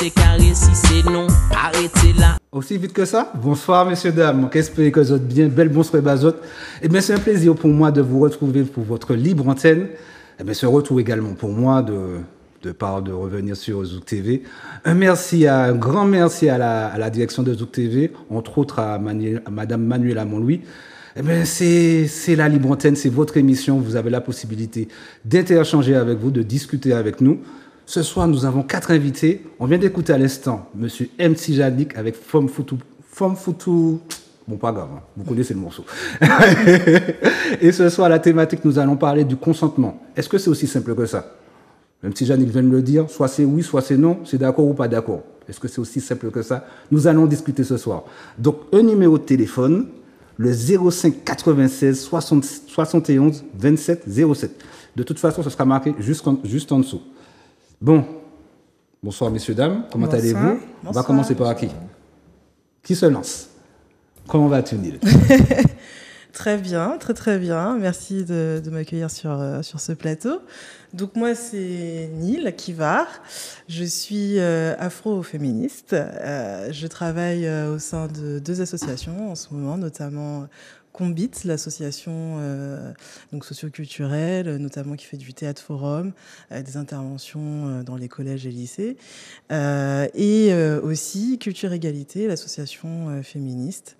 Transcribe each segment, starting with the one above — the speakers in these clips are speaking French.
c'est carré, si c'est non, arrêtez là. Aussi vite que ça? Bonsoir, messieurs, dames. J'espère que vous êtes bien. Belle bonsoir, bazot. Eh bien, c'est un plaisir pour moi de vous retrouver pour votre libre antenne. Eh bien, ce retour également pour moi de revenir sur Zouk TV. Un grand merci à la direction de Zouk TV, entre autres à Madame Manuela Montlouis. Eh bien, c'est la libre antenne, c'est votre émission. Vous avez la possibilité d'interchanger avec vous, de discuter avec nous. Ce soir, nous avons 4 invités. On vient d'écouter à l'instant Monsieur MC Janik avec Femme Foutou. Bon, pas grave, hein. Vous connaissez le morceau. Et ce soir, la thématique, nous allons parler du consentement. Est-ce que c'est aussi simple que ça? MC Janik vient de le dire, soit c'est oui, soit c'est non, c'est d'accord ou pas d'accord. Est-ce que c'est aussi simple que ça? Nous allons discuter ce soir. Donc, un numéro de téléphone, le 05 96 71 27 07. De toute façon, ce sera marqué juste en dessous. Bon, bonsoir messieurs, dames, comment allez-vous? On va commencer par qui? Qui se lance? Comment vas-tu, Nil? Très bien, très bien. Merci de m'accueillir sur ce plateau. Donc moi, c'est Nil Kivar. Je suis afro-féministe. Je travaille au sein de 2 associations en ce moment, notamment Combit, l'association donc socioculturelle, notamment qui fait du théâtre forum, des interventions dans les collèges et lycées, et aussi Culture Égalité, l'association féministe.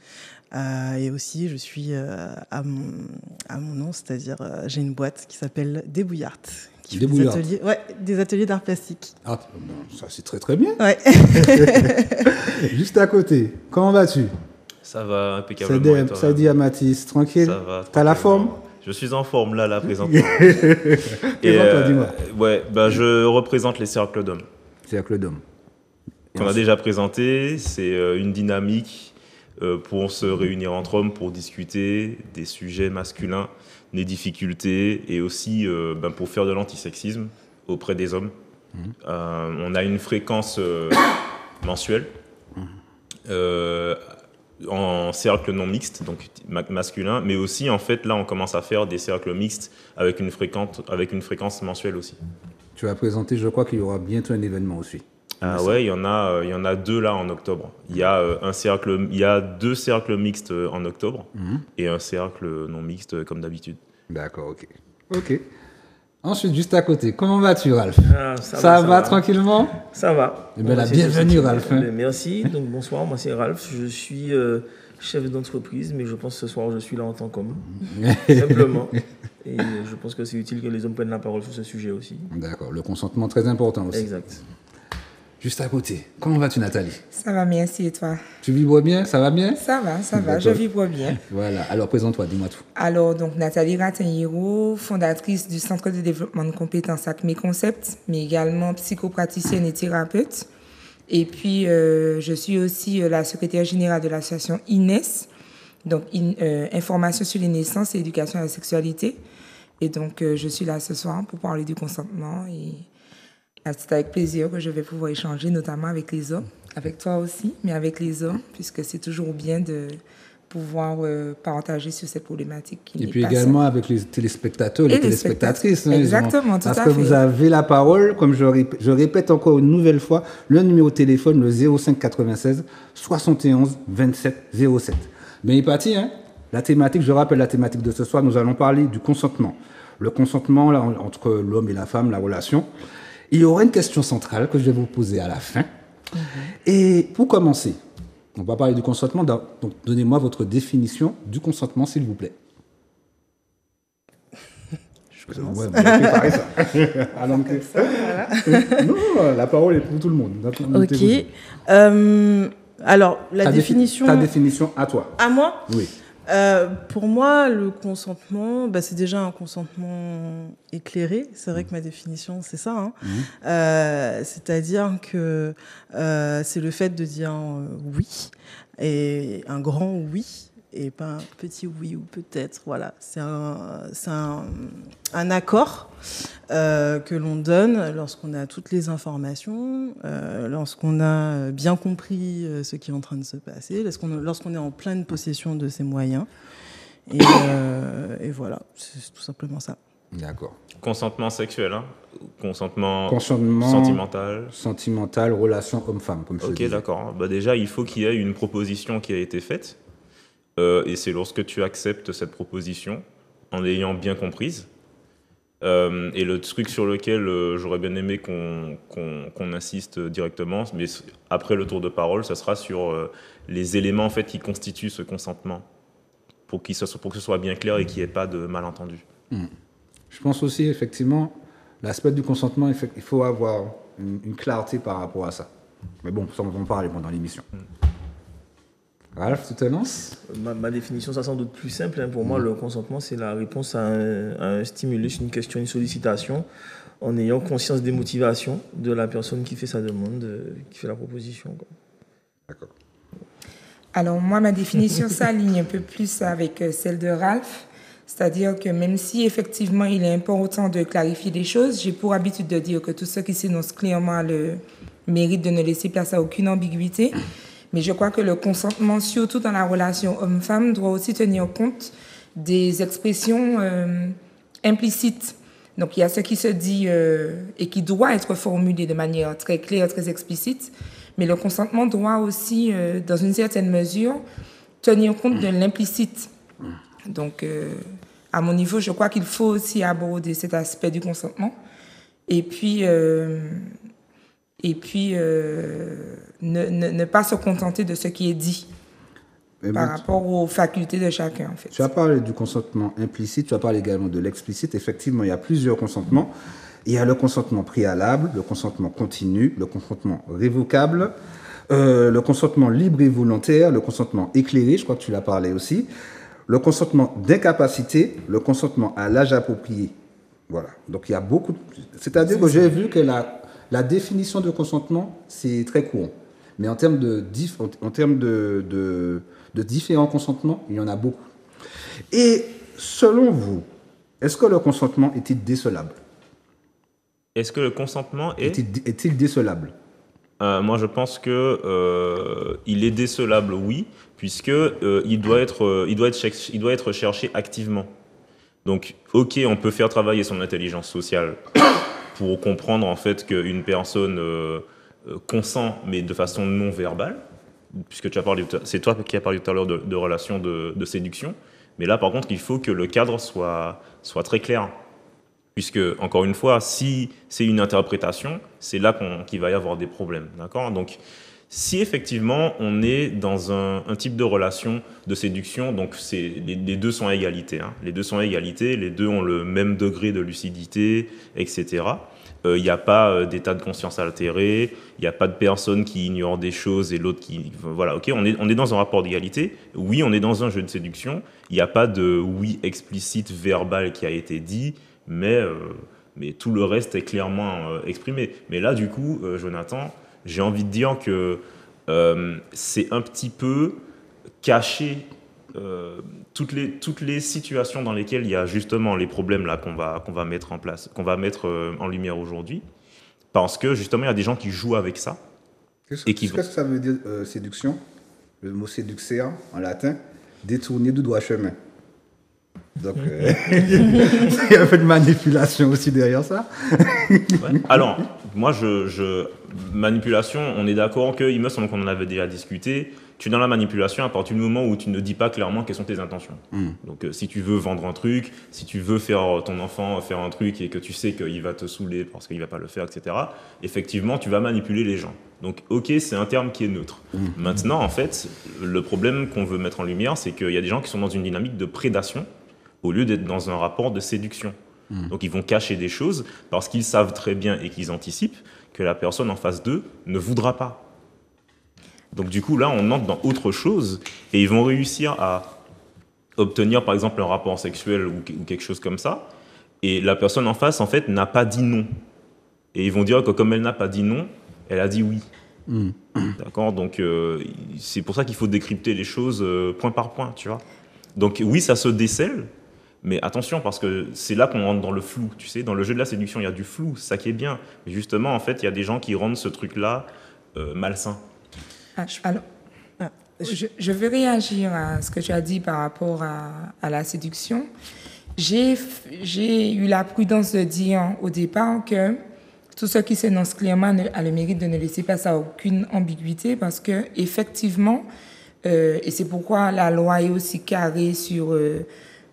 Et aussi, je suis à mon nom, c'est-à-dire j'ai une boîte qui s'appelle Débouillard, qui fait des ateliers d'art plastique. Ah, ça c'est très très bien. Ouais. Juste à côté, comment vas-tu? Ça va impeccablement. Ça dit à Mathis, tranquille? Ça va. T'as la forme? Je suis en forme là, présentement. Et dis-moi. Ouais, je représente les cercles d'hommes. Cercles d'hommes. Qu'on a déjà présenté, c'est une dynamique pour se réunir entre hommes, pour discuter des sujets masculins, des difficultés, et aussi pour faire de l'antisexisme auprès des hommes. On a une fréquence mensuelle en cercle non mixte, donc masculin, mais aussi en fait là on commence à faire des cercles mixtes avec une fréquence mensuelle aussi. Tu as présenté, je crois qu'il y aura bientôt un événement aussi. Ah ouais, il y en a 2 là en octobre. Il y a 2 cercles mixtes en octobre et un cercle non mixte comme d'habitude. D'accord, ok. Ensuite, juste à côté, comment vas-tu, Ralph? Ça va tranquillement? Ça va. Eh bien, la bienvenue, Ralph. Merci. Donc, bonsoir, moi c'est Ralph. Je suis chef d'entreprise, mais je pense que ce soir, je suis là en tant qu'homme. Simplement. Et je pense que c'est utile que les hommes prennent la parole sur ce sujet aussi. D'accord. Le consentement, très important aussi. Exact. Juste à côté, comment vas-tu, Nathalie? Ça va, merci, et toi? Tu vibres bien? Ça va bien? Ça va, je vibre bien. Voilà, alors présente-toi, dis-moi tout. Alors, donc, Nathalie Ratin-Hiro, fondatrice du Centre de développement de compétences Acme Concept, mais également psychopraticienne et thérapeute. Et puis, je suis aussi la secrétaire générale de l'association INES, donc Information sur les naissances et éducation à la sexualité. Et donc, je suis là ce soir pour parler du consentement et c'est avec plaisir que je vais pouvoir échanger, notamment avec les hommes, avec toi aussi, mais avec les hommes, puisque c'est toujours bien de pouvoir partager sur cette problématique. Et puis également avec les téléspectateurs, les téléspectatrices. Exactement, tout à fait. Parce que vous avez la parole, comme je répète encore une nouvelle fois, le numéro de téléphone, le 05 96 71 27 07. Mais il est parti, hein? La thématique, je rappelle la thématique de ce soir, nous allons parler du consentement. Le consentement là, entre l'homme et la femme, la relation. Il y aura une question centrale que je vais vous poser à la fin. Et pour commencer, on va parler du consentement. Donc, donnez-moi votre définition du consentement, s'il vous plaît. Je commence. Ouais, vous avez préparé ça. Alors, ça, voilà. Non, la parole est pour tout le monde. Ok. Alors, la définition... Ta définition à toi. À moi? Oui. Pour moi, le consentement, c'est déjà un consentement éclairé. C'est vrai que ma définition, c'est ça. C'est-à-dire que c'est le fait de dire oui, et un grand oui, et pas un petit oui ou peut-être. Voilà, c'est un accord que l'on donne lorsqu'on a toutes les informations, lorsqu'on a bien compris ce qui est en train de se passer, lorsqu'on est en pleine possession de ses moyens. Et voilà, c'est tout simplement ça. D'accord. Consentement sexuel, hein? Consentement Consentement sentimental. relation homme-femme, comme je Ok, disais. d'accord. Bah déjà, il faut qu'il y ait une proposition qui a été faite. Et c'est lorsque tu acceptes cette proposition, en l'ayant bien comprise. Et le truc sur lequel j'aurais bien aimé qu'on insiste directement, mais après le tour de parole, ça sera sur les éléments en fait, qui constituent ce consentement, pour que ce soit bien clair et qu'il n'y ait pas de malentendu. Je pense aussi, effectivement, l'aspect du consentement, il faut avoir une clarté par rapport à ça. Mais bon, ça, on va en parler pendant l'émission. Ralph, tu te lances? Ma définition, ça sans doute plus simple. Hein. Pour moi, le consentement, c'est la réponse à un stimulus, une question, une sollicitation, en ayant conscience des motivations de la personne qui fait sa demande, qui fait la proposition. Quoi. D'accord. Alors moi, ma définition s'aligne un peu plus avec celle de Ralph. C'est-à-dire que même si effectivement il est important de clarifier les choses, j'ai pour habitude de dire que tout ce qui s'énonce clairement a le mérite de ne laisser place à aucune ambiguïté. Mais je crois que le consentement, surtout dans la relation homme-femme, doit aussi tenir compte des expressions implicites. Donc il y a ce qui se dit et qui doit être formulé de manière très claire, très explicite. Mais le consentement doit aussi, dans une certaine mesure, tenir compte de l'implicite. Donc, à mon niveau, je crois qu'il faut aussi aborder cet aspect du consentement. Et puis ne pas se contenter de ce qui est dit par rapport aux facultés de chacun, en fait. Tu as parlé du consentement implicite, tu as parlé également de l'explicite. Effectivement, il y a plusieurs consentements. Il y a le consentement préalable, le consentement continu, le consentement révocable, le consentement libre et volontaire, le consentement éclairé, je crois que tu l'as parlé aussi, le consentement d'incapacité, le consentement à l'âge approprié. Voilà. Donc il y a beaucoup. C'est-à-dire que j'ai vu que la définition de consentement, c'est très court. Mais en termes de différents consentements, il y en a beaucoup. Et selon vous, est-ce que le consentement est-il décelable? Est-ce que le consentement Est-il décelable? Moi, je pense que il est décelable, oui, puisque il doit être cherché activement. Donc, ok, on peut faire travailler son intelligence sociale pour comprendre en fait qu'une personne consent, mais de façon non verbale, puisque c'est toi qui as parlé tout à l'heure de relations de séduction. Mais là, par contre, il faut que le cadre soit très clair. Puisque, encore une fois, si c'est une interprétation, c'est là qu'il va y avoir des problèmes. D'accord ? Donc, si effectivement on est dans un type de relation de séduction, donc les deux sont à égalité. Hein, les deux sont à égalité, les deux ont le même degré de lucidité, etc. Il n'y a pas d'état de conscience altéré, il n'y a pas de personne qui ignore des choses et l'autre qui... Voilà, ok, on est dans un rapport d'égalité. Oui, on est dans un jeu de séduction. Il n'y a pas de oui explicite, verbal qui a été dit, mais tout le reste est clairement exprimé. Mais là, du coup, Jonathan, j'ai envie de dire que c'est un petit peu caché toutes les situations dans lesquelles il y a justement les problèmes là qu'on va mettre en place, qu'on va mettre en lumière aujourd'hui, parce que justement, il y a des gens qui jouent avec ça. Qu'est-ce que ça veut dire, séduction? Le mot séduxer en latin, détourner du droit chemin. Donc, il y a un peu de manipulation aussi derrière ça. Ouais. Alors, moi, manipulation, on est d'accord qu'il me semble qu'on en avait déjà discuté. Tu es dans la manipulation à partir du moment où tu ne dis pas clairement quelles sont tes intentions. Donc, si tu veux vendre un truc, si tu veux faire ton enfant faire un truc et que tu sais qu'il va te saouler parce qu'il ne va pas le faire, etc., effectivement, tu vas manipuler les gens. Donc, ok, c'est un terme qui est neutre. Maintenant, en fait, le problème qu'on veut mettre en lumière, c'est qu'il y a des gens qui sont dans une dynamique de prédation au lieu d'être dans un rapport de séduction. Donc ils vont cacher des choses parce qu'ils savent très bien et qu'ils anticipent que la personne en face d'eux ne voudra pas. Donc du coup là on entre dans autre chose et ils vont réussir à obtenir par exemple un rapport sexuel ou quelque chose comme ça et la personne en face en fait n'a pas dit non. Et ils vont dire que comme elle n'a pas dit non, elle a dit oui. D'accord ? Donc c'est pour ça qu'il faut décrypter les choses point par point, tu vois. Donc oui, ça se décèle. Mais attention, parce que c'est là qu'on rentre dans le flou, tu sais. Dans le jeu de la séduction, il y a du flou, c'est ça qui est bien. Mais justement, en fait, il y a des gens qui rendent ce truc-là malsain. Alors, je veux réagir à ce que tu as dit par rapport à la séduction. J'ai eu la prudence de dire au départ que tout ce qui s'énonce clairement a le mérite de ne laisser place à aucune ambiguïté parce que effectivement, et c'est pourquoi la loi est aussi carrée sur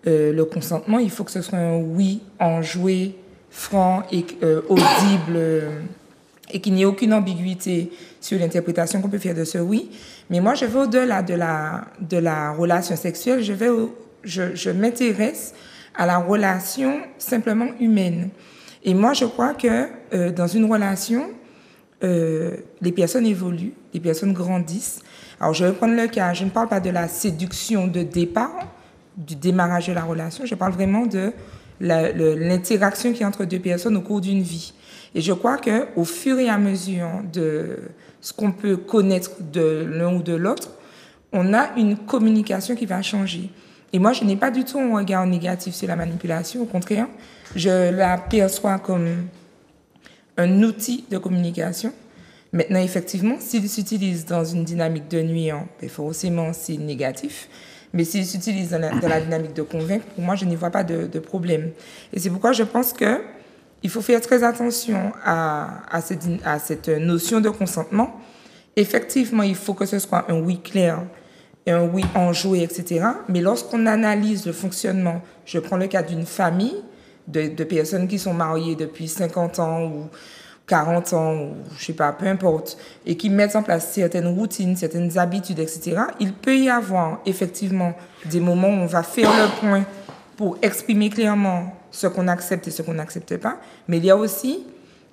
le consentement, il faut que ce soit un oui enjoué, franc et audible et qu'il n'y ait aucune ambiguïté sur l'interprétation qu'on peut faire de ce oui. Mais moi, je vais au-delà de la relation sexuelle, je m'intéresse à la relation simplement humaine. Et moi, je crois que dans une relation, les personnes évoluent, les personnes grandissent. Alors, je vais prendre le cas, je ne parle pas de la séduction de départ, du démarrage de la relation, je parle vraiment de l'interaction qui est entre deux personnes au cours d'une vie. Et je crois qu'au fur et à mesure de ce qu'on peut connaître de l'un ou de l'autre, on a une communication qui va changer. Et moi, je n'ai pas du tout un regard négatif sur la manipulation. Au contraire, je la perçois comme un outil de communication. Maintenant, effectivement, s'il s'utilise dans une dynamique de nuire, forcément, c'est négatif. Mais s'il s'utilise dans la dynamique de convaincre, pour moi, je n'y vois pas de problème. Et c'est pourquoi je pense qu'il faut faire très attention à cette notion de consentement. Effectivement, il faut que ce soit un oui clair, un oui enjoué, etc. Mais lorsqu'on analyse le fonctionnement, je prends le cas d'une famille, de personnes qui sont mariées depuis 50 ans ou 40 ans, ou je sais pas, peu importe, et qui mettent en place certaines routines, certaines habitudes, etc., il peut y avoir effectivement des moments où on va faire le point pour exprimer clairement ce qu'on accepte et ce qu'on n'accepte pas, mais il y a aussi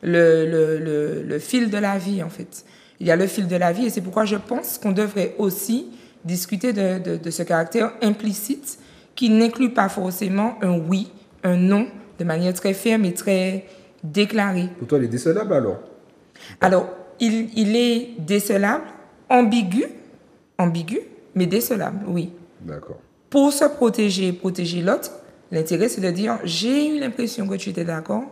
le fil de la vie, en fait. Il y a le fil de la vie, et c'est pourquoi je pense qu'on devrait aussi discuter de ce caractère implicite qui n'inclut pas forcément un oui, un non, de manière très ferme et très déclarée. Pour toi, il est décelable alors? Alors, il est décelable, ambigu, mais décelable, oui. D'accord. Pour se protéger, protéger l'autre, l'intérêt c'est de dire j'ai eu l'impression que tu étais d'accord.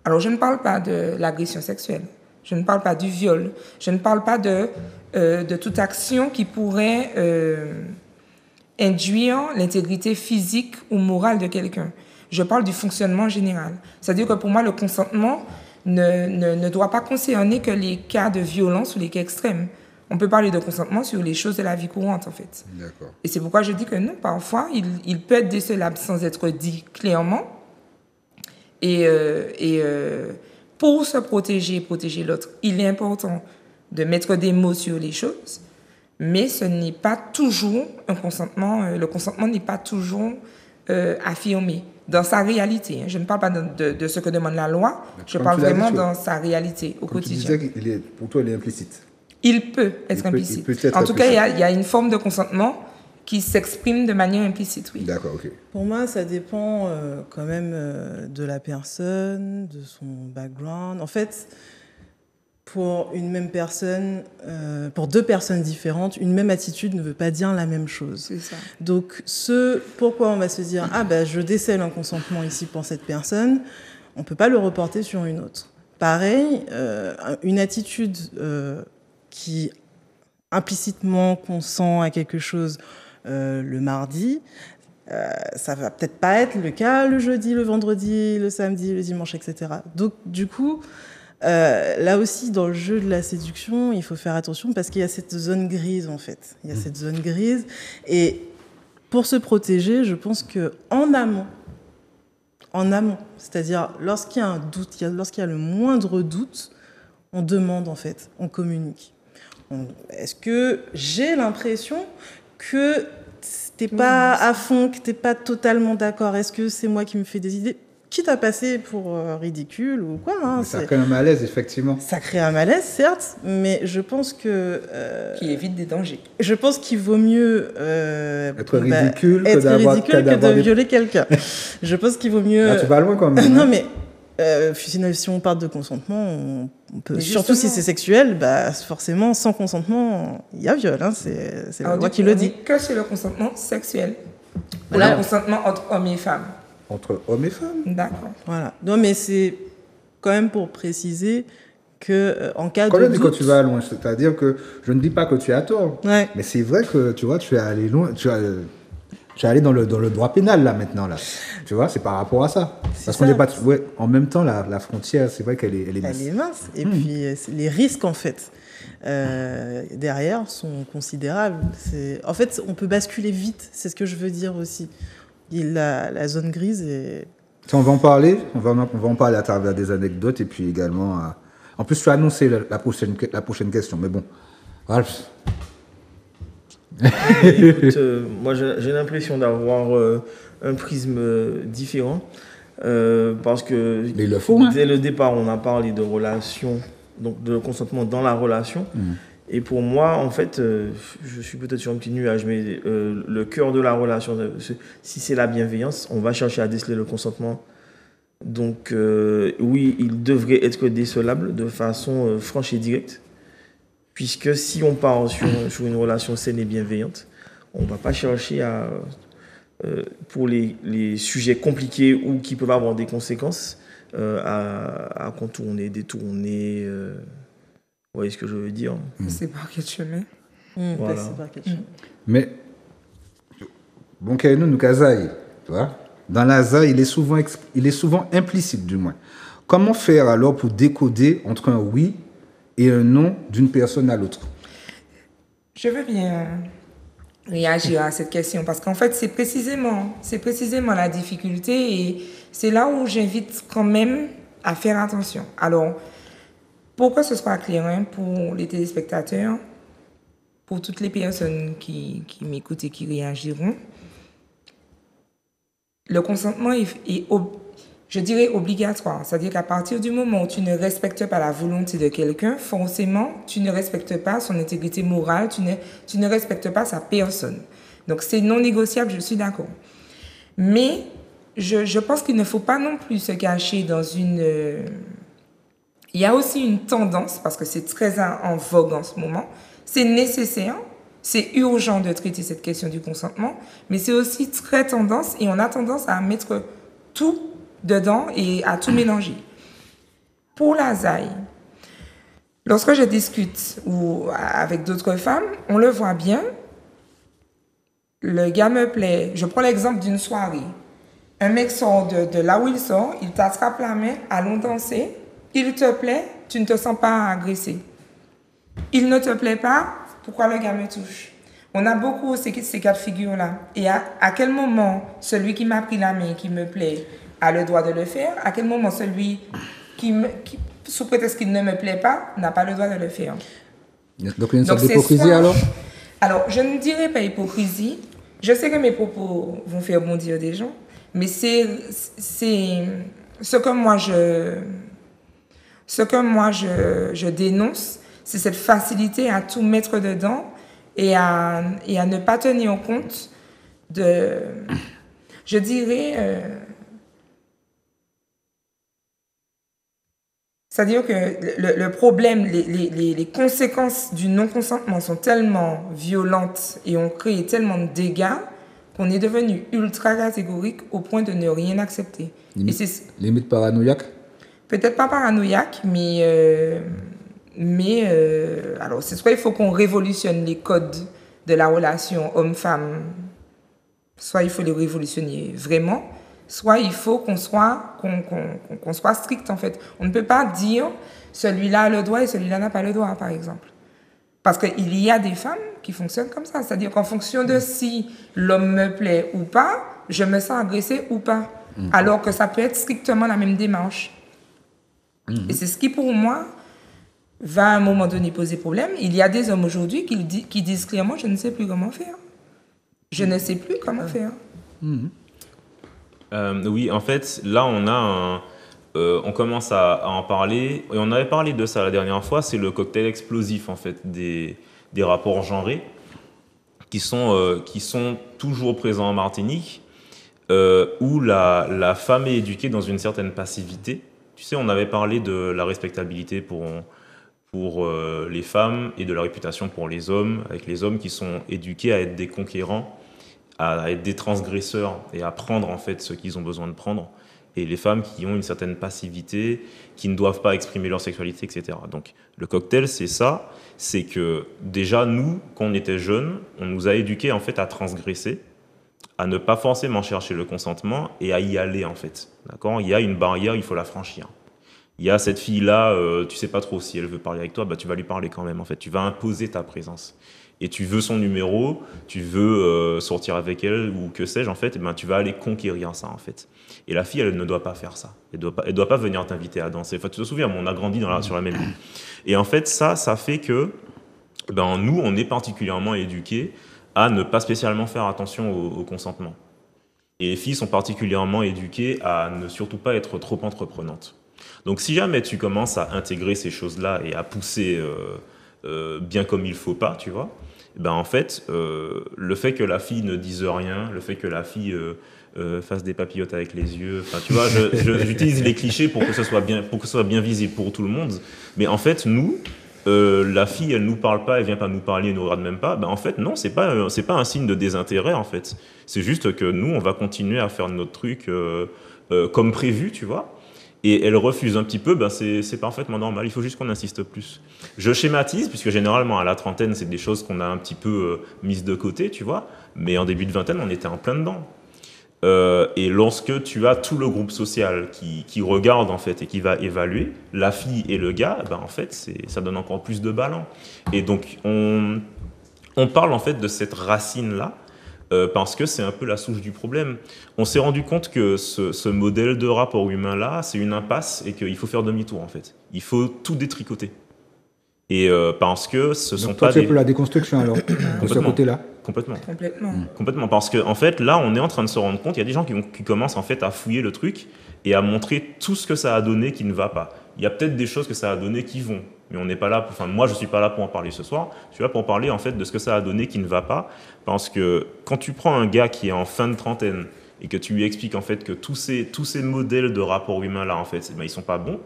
Alors, je ne parle pas de l'agression sexuelle, je ne parle pas du viol, je ne parle pas de toute action qui pourrait induire l'intégrité physique ou morale de quelqu'un. Je parle du fonctionnement général. C'est-à-dire que pour moi, le consentement ne doit pas concerner que les cas de violence ou les cas extrêmes. On peut parler de consentement sur les choses de la vie courante, en fait. D'accord. Et c'est pourquoi je dis que non, parfois, il peut être décelable sans être dit clairement. Et pour se protéger et protéger l'autre, il est important de mettre des mots sur les choses, mais ce n'est pas toujours un consentement, le consentement n'est pas toujours affirmé dans sa réalité. Je ne parle pas de ce que demande la loi, je parle vraiment dans sa réalité au quotidien. Tu disais pour toi, il est implicite. Il peut être implicite. En tout cas, il y a une forme de consentement qui s'exprime de manière implicite, oui. D'accord, ok. Pour moi, ça dépend quand même de la personne, de son background. En fait, pour une même personne, pour deux personnes différentes, une même attitude ne veut pas dire la même chose. C'est ça. Donc, pourquoi on va se dire « Ah, ben, je décèle un consentement ici pour cette personne », on ne peut pas le reporter sur une autre. Pareil, une attitude qui implicitement consent à quelque chose le mardi, ça va peut-être pas être le cas le jeudi, le vendredi, le samedi, le dimanche, etc. Donc, du coup, là aussi, dans le jeu de la séduction, il faut faire attention parce qu'il y a cette zone grise, en fait. Il y a cette zone grise. Et pour se protéger, je pense qu'en amont, c'est-à-dire lorsqu'il y a un doute, lorsqu'il y a le moindre doute, on demande, en fait, on communique. Est-ce que j'ai l'impression que t'es pas à fond, que t'es pas totalement d'accord? Est-ce que c'est moi qui me fais des idées? Quitte à passer pour ridicule ou quoi. Hein, ça crée un malaise, effectivement. Ça crée un malaise, certes, mais je pense que... qui évite des dangers. Je pense qu'il vaut mieux... être ridicule que de violer quelqu'un. Je pense qu'il vaut mieux... Là, tu vas loin quand même. Non, mais si on parle de consentement, on peut, surtout si c'est sexuel, bah, forcément, sans consentement, il y a viol. Hein, c'est la loi qui le dit. Que c'est le consentement sexuel. Ou le consentement entre hommes et femmes. Entre hommes et femmes. D'accord. Voilà. Non, mais c'est quand même pour préciser que en cas de doute... Quand tu vas loin, c'est-à-dire que je ne dis pas que tu as tort, ouais. mais c'est vrai que tu vois, tu es allé loin. Tu es allé dans le droit pénal, là, maintenant, là. Tu vois, c'est par rapport à ça. Parce qu'on n'est pas... Ouais, en même temps, la frontière, c'est vrai qu'elle est mince. Elle est mince. Et puis, les risques, en fait, derrière, sont considérables. En fait, on peut basculer vite. C'est ce que je veux dire aussi. La zone grise est... On va en parler. On va en parler à travers des anecdotes et puis également... En plus, tu as annoncé la prochaine question. Mais bon, Ralph... Écoute, moi j'ai l'impression d'avoir un prisme différent parce que mais il le faut, dès le départ on a parlé de relation, donc de consentement dans la relation et pour moi en fait je suis peut-être sur un petit nuage mais le cœur de la relation, si c'est la bienveillance, on va chercher à déceler le consentement, donc oui il devrait être décelable de façon franche et directe. Puisque si on part sur une relation saine et bienveillante, on ne va pas chercher pour les sujets compliqués ou qui peuvent avoir des conséquences, à contourner, détourner. Vous voyez ce que je veux dire? C'est par quel chemin? Voilà. C'est par quel chemin. Mais, bon, nous Kazaï, tu vois, dans la ZA, il est souvent implicite, du moins. Comment faire alors pour décoder entre un oui et un non d'une personne à l'autre? Je veux bien réagir à cette question parce qu'en fait, c'est précisément la difficulté et c'est là où j'invite quand même à faire attention. Alors, pour que ce soit clair pour les téléspectateurs, pour toutes les personnes qui m'écoutent et qui réagiront, le consentement est je dirais obligatoire. C'est-à-dire qu'à partir du moment où tu ne respectes pas la volonté de quelqu'un, forcément, tu ne respectes pas son intégrité morale, tu ne respectes pas sa personne. Donc, c'est non négociable, je suis d'accord. Mais je pense qu'il ne faut pas non plus se cacher dans une... Il y a aussi une tendance, parce que c'est très en vogue en ce moment, c'est nécessaire, c'est urgent de traiter cette question du consentement, mais c'est aussi très tendance, et on a tendance à mettre tout dedans et à tout mélanger. Pour la ZAI, lorsque je discute ou avec d'autres femmes, on le voit bien, le gars me plaît. Je prends l'exemple d'une soirée. Un mec sort de là où il sort, il t'attrape la main, allons danser, il te plaît, tu ne te sens pas agressé. Il ne te plaît pas, pourquoi le gars me touche? On a beaucoup ces cas de figure-là. Et à quel moment celui qui m'a pris la main, qui me plaît, a le droit de le faire? À quel moment celui qui sous prétexte qu'il ne me plaît pas, n'a pas le droit de le faire? Donc il y a une sorte d'hypocrisie alors? Alors, je ne dirais pas hypocrisie. Je sais que mes propos vont faire bondir des gens, mais c'est ce que moi je dénonce, c'est cette facilité à tout mettre dedans et à ne pas tenir compte de, je dirais, c'est-à-dire que le problème, les conséquences du non-consentement sont tellement violentes et ont créé tellement de dégâts qu'on est devenu ultra catégorique au point de ne rien accepter. Limite paranoïaque? Peut-être pas paranoïaque, mais alors c'est soit il faut qu'on révolutionne les codes de la relation homme-femme, soit il faut les révolutionner vraiment, soit il faut qu'on soit strict en fait. On ne peut pas dire celui-là a le droit et celui-là n'a pas le droit, par exemple. Parce qu'il y a des femmes qui fonctionnent comme ça. C'est-à-dire qu'en fonction de si l'homme me plaît ou pas, je me sens agressée ou pas. Alors que ça peut être strictement la même démarche. Et c'est ce qui, pour moi, va à un moment donné poser problème. Il y a des hommes aujourd'hui qui disent clairement « je ne sais plus comment faire ». Je ne sais plus comment faire. Oui, en fait, là, on commence à en parler. Et on avait parlé de ça la dernière fois. C'est le cocktail explosif, en fait, des rapports genrés qui sont toujours présents en Martinique, où la femme est éduquée dans une certaine passivité. Tu sais, on avait parlé de la respectabilité pour les femmes et de la réputation pour les hommes, avec les hommes qui sont éduqués à être des conquérants, à être des transgresseurs et à prendre en fait ce qu'ils ont besoin de prendre, et les femmes qui ont une certaine passivité, qui ne doivent pas exprimer leur sexualité, etc. Donc le cocktail, c'est ça, c'est que déjà nous, quand on était jeunes, on nous a éduqués en fait à transgresser, à ne pas forcément chercher le consentement et à y aller, en fait. D'accord ? Il y a une barrière, il faut la franchir. Il y a cette fille-là, tu sais pas trop si elle veut parler avec toi, bah, tu vas lui parler quand même, en fait. Tu vas imposer ta présence. Et tu veux son numéro, tu veux sortir avec elle, ou que sais-je, en fait, et ben, tu vas aller conquérir ça, en fait. Et la fille, elle ne doit pas faire ça. Elle doit pas venir t'inviter à danser. Enfin, tu te souviens, on a grandi sur la même ligne. Et en fait, ça fait que ben, nous, on est particulièrement éduqués à ne pas spécialement faire attention au consentement. Et les filles sont particulièrement éduquées à ne surtout pas être trop entreprenantes. Donc si jamais tu commences à intégrer ces choses-là et à pousser bien comme il faut pas, tu vois, ben en fait, le fait que la fille ne dise rien, le fait que la fille fasse des papillotes avec les yeux, enfin tu vois, j'utilise les clichés pour que ce soit bien visible pour tout le monde. Mais en fait, nous, la fille, elle nous parle pas, elle vient pas nous parler, elle nous regarde même pas. Ben en fait, non, c'est pas un signe de désintérêt en fait. C'est juste que nous, on va continuer à faire notre truc comme prévu, tu vois. Et elle refuse un petit peu, ben c'est parfaitement normal, il faut juste qu'on insiste plus. Je schématise, puisque généralement à la trentaine, c'est des choses qu'on a un petit peu mises de côté, tu vois, mais en début de vingtaine, on était en plein dedans. Et lorsque tu as tout le groupe social qui regarde en fait et qui va évaluer, la fille et le gars, ben en fait, ça donne encore plus de ballon. Et donc, on parle en fait de cette racine-là, parce que c'est un peu la souche du problème. On s'est rendu compte que ce modèle de rapport humain-là, c'est une impasse et qu'il faut faire demi-tour, en fait. Il faut tout détricoter. Et parce que ce sont Donc toi, pas tu es des... pour la déconstruction, alors, de ce côté-là. Complètement. Complètement. Parce que, en fait, là, on est en train de se rendre compte, il y a des gens qui commencent, en fait, à fouiller le truc et à montrer tout ce que ça a donné qui ne va pas. Il y a peut-être des choses que ça a donné qui vont, mais on n'est pas là pour... Enfin, moi, je ne suis pas là pour en parler ce soir. Je suis là pour parler, en fait, de ce que ça a donné qui ne va pas. Parce que quand tu prends un gars qui est en fin de trentaine et que tu lui expliques, en fait, que tous ces modèles de rapport humain-là, en fait, ben, ils ne sont pas bons,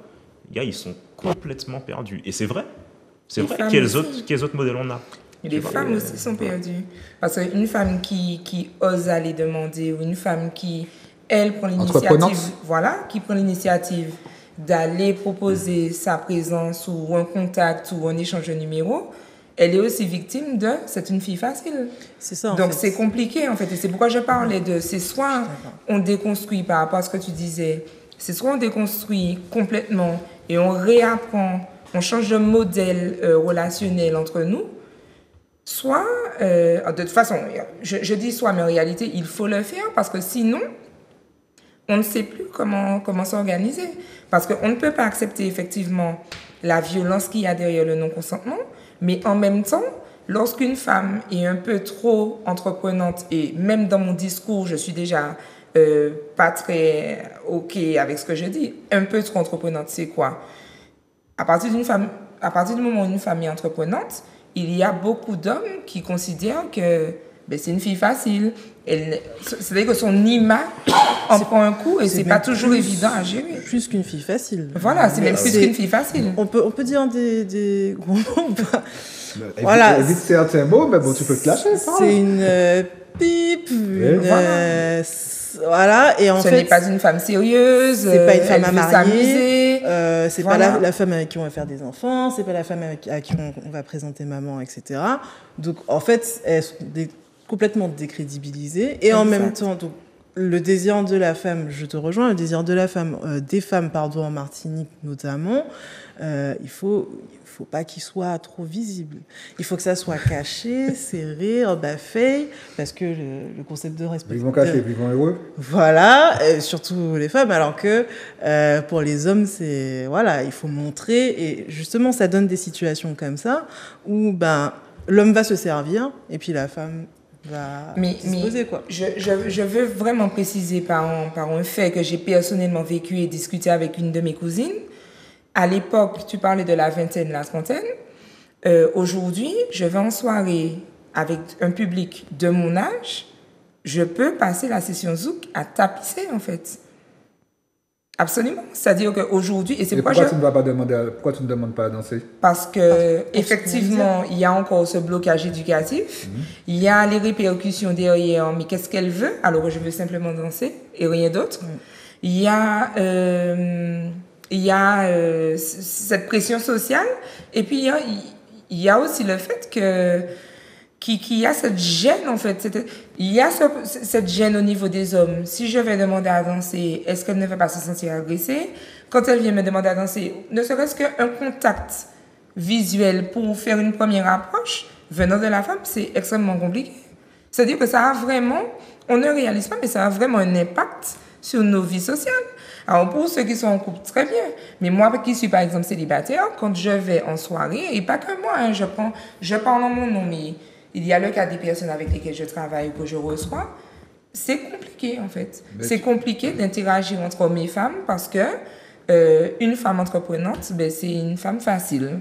les gars, ils sont complètement perdus. Et c'est vrai. C'est vrai. Quels autres modèles on a? Les femmes aussi sont perdues. Parce qu'une femme qui ose aller demander, ou une femme qui, elle, prend l'initiative d'aller proposer sa présence ou un contact ou un échange de numéros, elle est aussi victime de « c'est une fille facile ». C'est ça, Donc c'est compliqué en fait. Et c'est pourquoi je parlais de « c'est soit on déconstruit par rapport à ce que tu disais, c'est soit on déconstruit complètement et on réapprend, on change de modèle relationnel entre nous, soit, de toute façon, je dis soit, mais en réalité, il faut le faire parce que sinon, on ne sait plus comment s'organiser. Parce qu'on ne peut pas accepter effectivement la violence qu'il y a derrière le non-consentement, mais en même temps, lorsqu'une femme est un peu trop entreprenante, et même dans mon discours, je suis déjà pas très OK avec ce que je dis, un peu trop entreprenante, c'est quoi? À partir du moment où une femme est entreprenante, il y a beaucoup d'hommes qui considèrent que c'est une fille facile. C'est-à-dire que son image en prend un coup et c'est pas toujours évident à gérer. Plus qu'une fille facile. Voilà, c'est même plus qu'une fille facile. On peut dire des gros mots. Voilà. Évite certains mots, mais bon, tu peux te lâcher. C'est une pipe, voilà. Et en fait, ce n'est pas une femme sérieuse. C'est pas une femme à marier. C'est voilà. pas la femme avec qui on va faire des enfants. C'est pas la femme à qui on va présenter maman, etc. Donc, en fait, elles sont complètement décrédibilisées. Et en même temps, donc, le désir de la femme, je te rejoins, le désir de la femme, des femmes, en Martinique notamment, il faut pas qu'il soit trop visible. Il faut que ça soit caché, serré, fait, parce que le concept de respect... Vivons cachés, vivons heureux. Voilà, surtout les femmes, alors que pour les hommes, il faut montrer, et justement, ça donne des situations comme ça, où l'homme va se servir, et puis la femme... quoi. Je veux vraiment préciser par un fait que j'ai personnellement vécu et discuté avec une de mes cousines. À l'époque, tu parlais de la vingtaine, la trentaine. Aujourd'hui, je vais en soirée avec un public de mon âge. Je peux passer la session Zouk à tapisser, en fait. Absolument. C'est-à-dire qu'aujourd'hui... Pourquoi tu ne demandes pas à danser? Parce que effectivement, il y a encore ce blocage éducatif. Il y a les répercussions derrière. Mais qu'est-ce qu'elle veut? Alors, je veux simplement danser et rien d'autre. Il y a cette pression sociale. Et puis, il y a aussi le fait qu'il qui a cette gêne, en fait. Il y a cette gêne au niveau des hommes. Si je vais demander à danser, est-ce qu'elle ne va pas se sentir agressée? Quand elle vient me demander à danser, ne serait-ce qu'un contact visuel pour faire une première approche, venant de la femme, c'est extrêmement compliqué. C'est-à-dire que ça a vraiment, on ne réalise pas, mais ça a vraiment un impact sur nos vies sociales. Alors, pour ceux qui sont en couple, très bien. Mais moi, qui suis par exemple célibataire, quand je vais en soirée, et pas que moi, hein, je parle en mon nom, mais il y a le cas des personnes avec lesquelles je travaille ou que je reçois, c'est compliqué en fait. C'est compliqué d'interagir entre hommes et femmes parce que une femme entreprenante, ben, c'est une femme facile.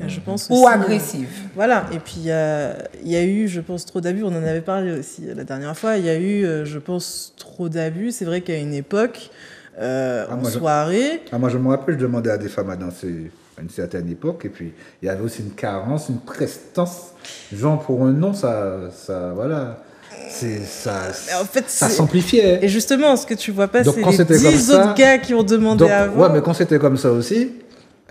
Je pense ou aussi, agressive. Voilà, et puis il y a eu, je pense, trop d'abus, on en avait parlé aussi la dernière fois, il y a eu, je pense, trop d'abus. C'est vrai qu'à une époque, soirée... Moi, je me rappelle, je demandais à des femmes à danser à une certaine époque, et puis il y avait aussi une carence, une prestance. Genre, pour un nom, voilà... En fait, ça s'amplifiait. Et justement, ce que tu vois pas, donc, c'est les 10 autres gars qui ont demandé avant. Ouais, mais quand c'était comme ça aussi,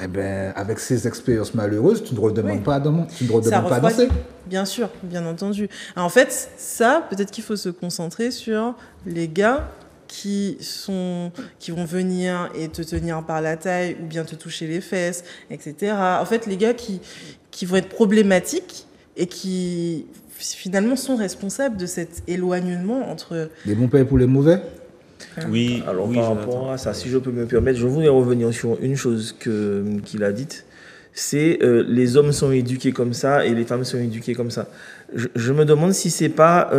eh ben, avec ces expériences malheureuses, tu ne redemandes pas à danser. Bien sûr, bien entendu. Alors, en fait, ça, peut-être qu'il faut se concentrer sur les gars qui vont venir et te tenir par la taille ou bien te toucher les fesses, etc. En fait, les gars qui vont être problématiques et qui finalement sont responsables de cet éloignement entre... Les bons payent pour les mauvais. Oui, alors par rapport à ça, si je peux me permettre, je voudrais revenir sur une chose qu'il a dite, c'est les hommes sont éduqués comme ça et les femmes sont éduquées comme ça. Je me demande si c'est pas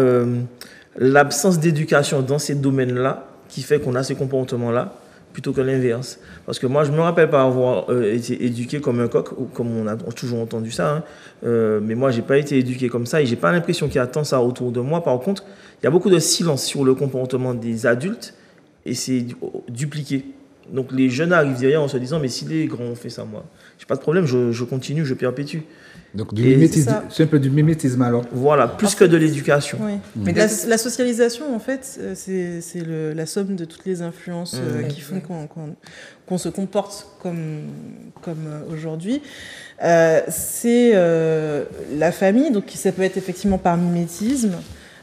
l'absence d'éducation dans ces domaines-là qui fait qu'on a ces comportements-là, plutôt que l'inverse. Parce que moi, je ne me rappelle pas avoir été éduqué comme un coq, comme on a toujours entendu ça, hein. Mais moi, je n'ai pas été éduqué comme ça et je n'ai pas l'impression qu'il y a tant ça autour de moi. Par contre, il y a beaucoup de silence sur le comportement des adultes et c'est dupliqué. Donc les jeunes arrivent derrière en se disant « mais si les grands ont fait ça, moi, j'ai pas de problème, je continue, je perpétue ». Donc c'est un peu du mimétisme alors. Voilà, plus que de l'éducation. Oui. Mais la socialisation, en fait, c'est la somme de toutes les influences qui font qu'on se comporte comme aujourd'hui. C'est la famille, donc ça peut être effectivement par mimétisme.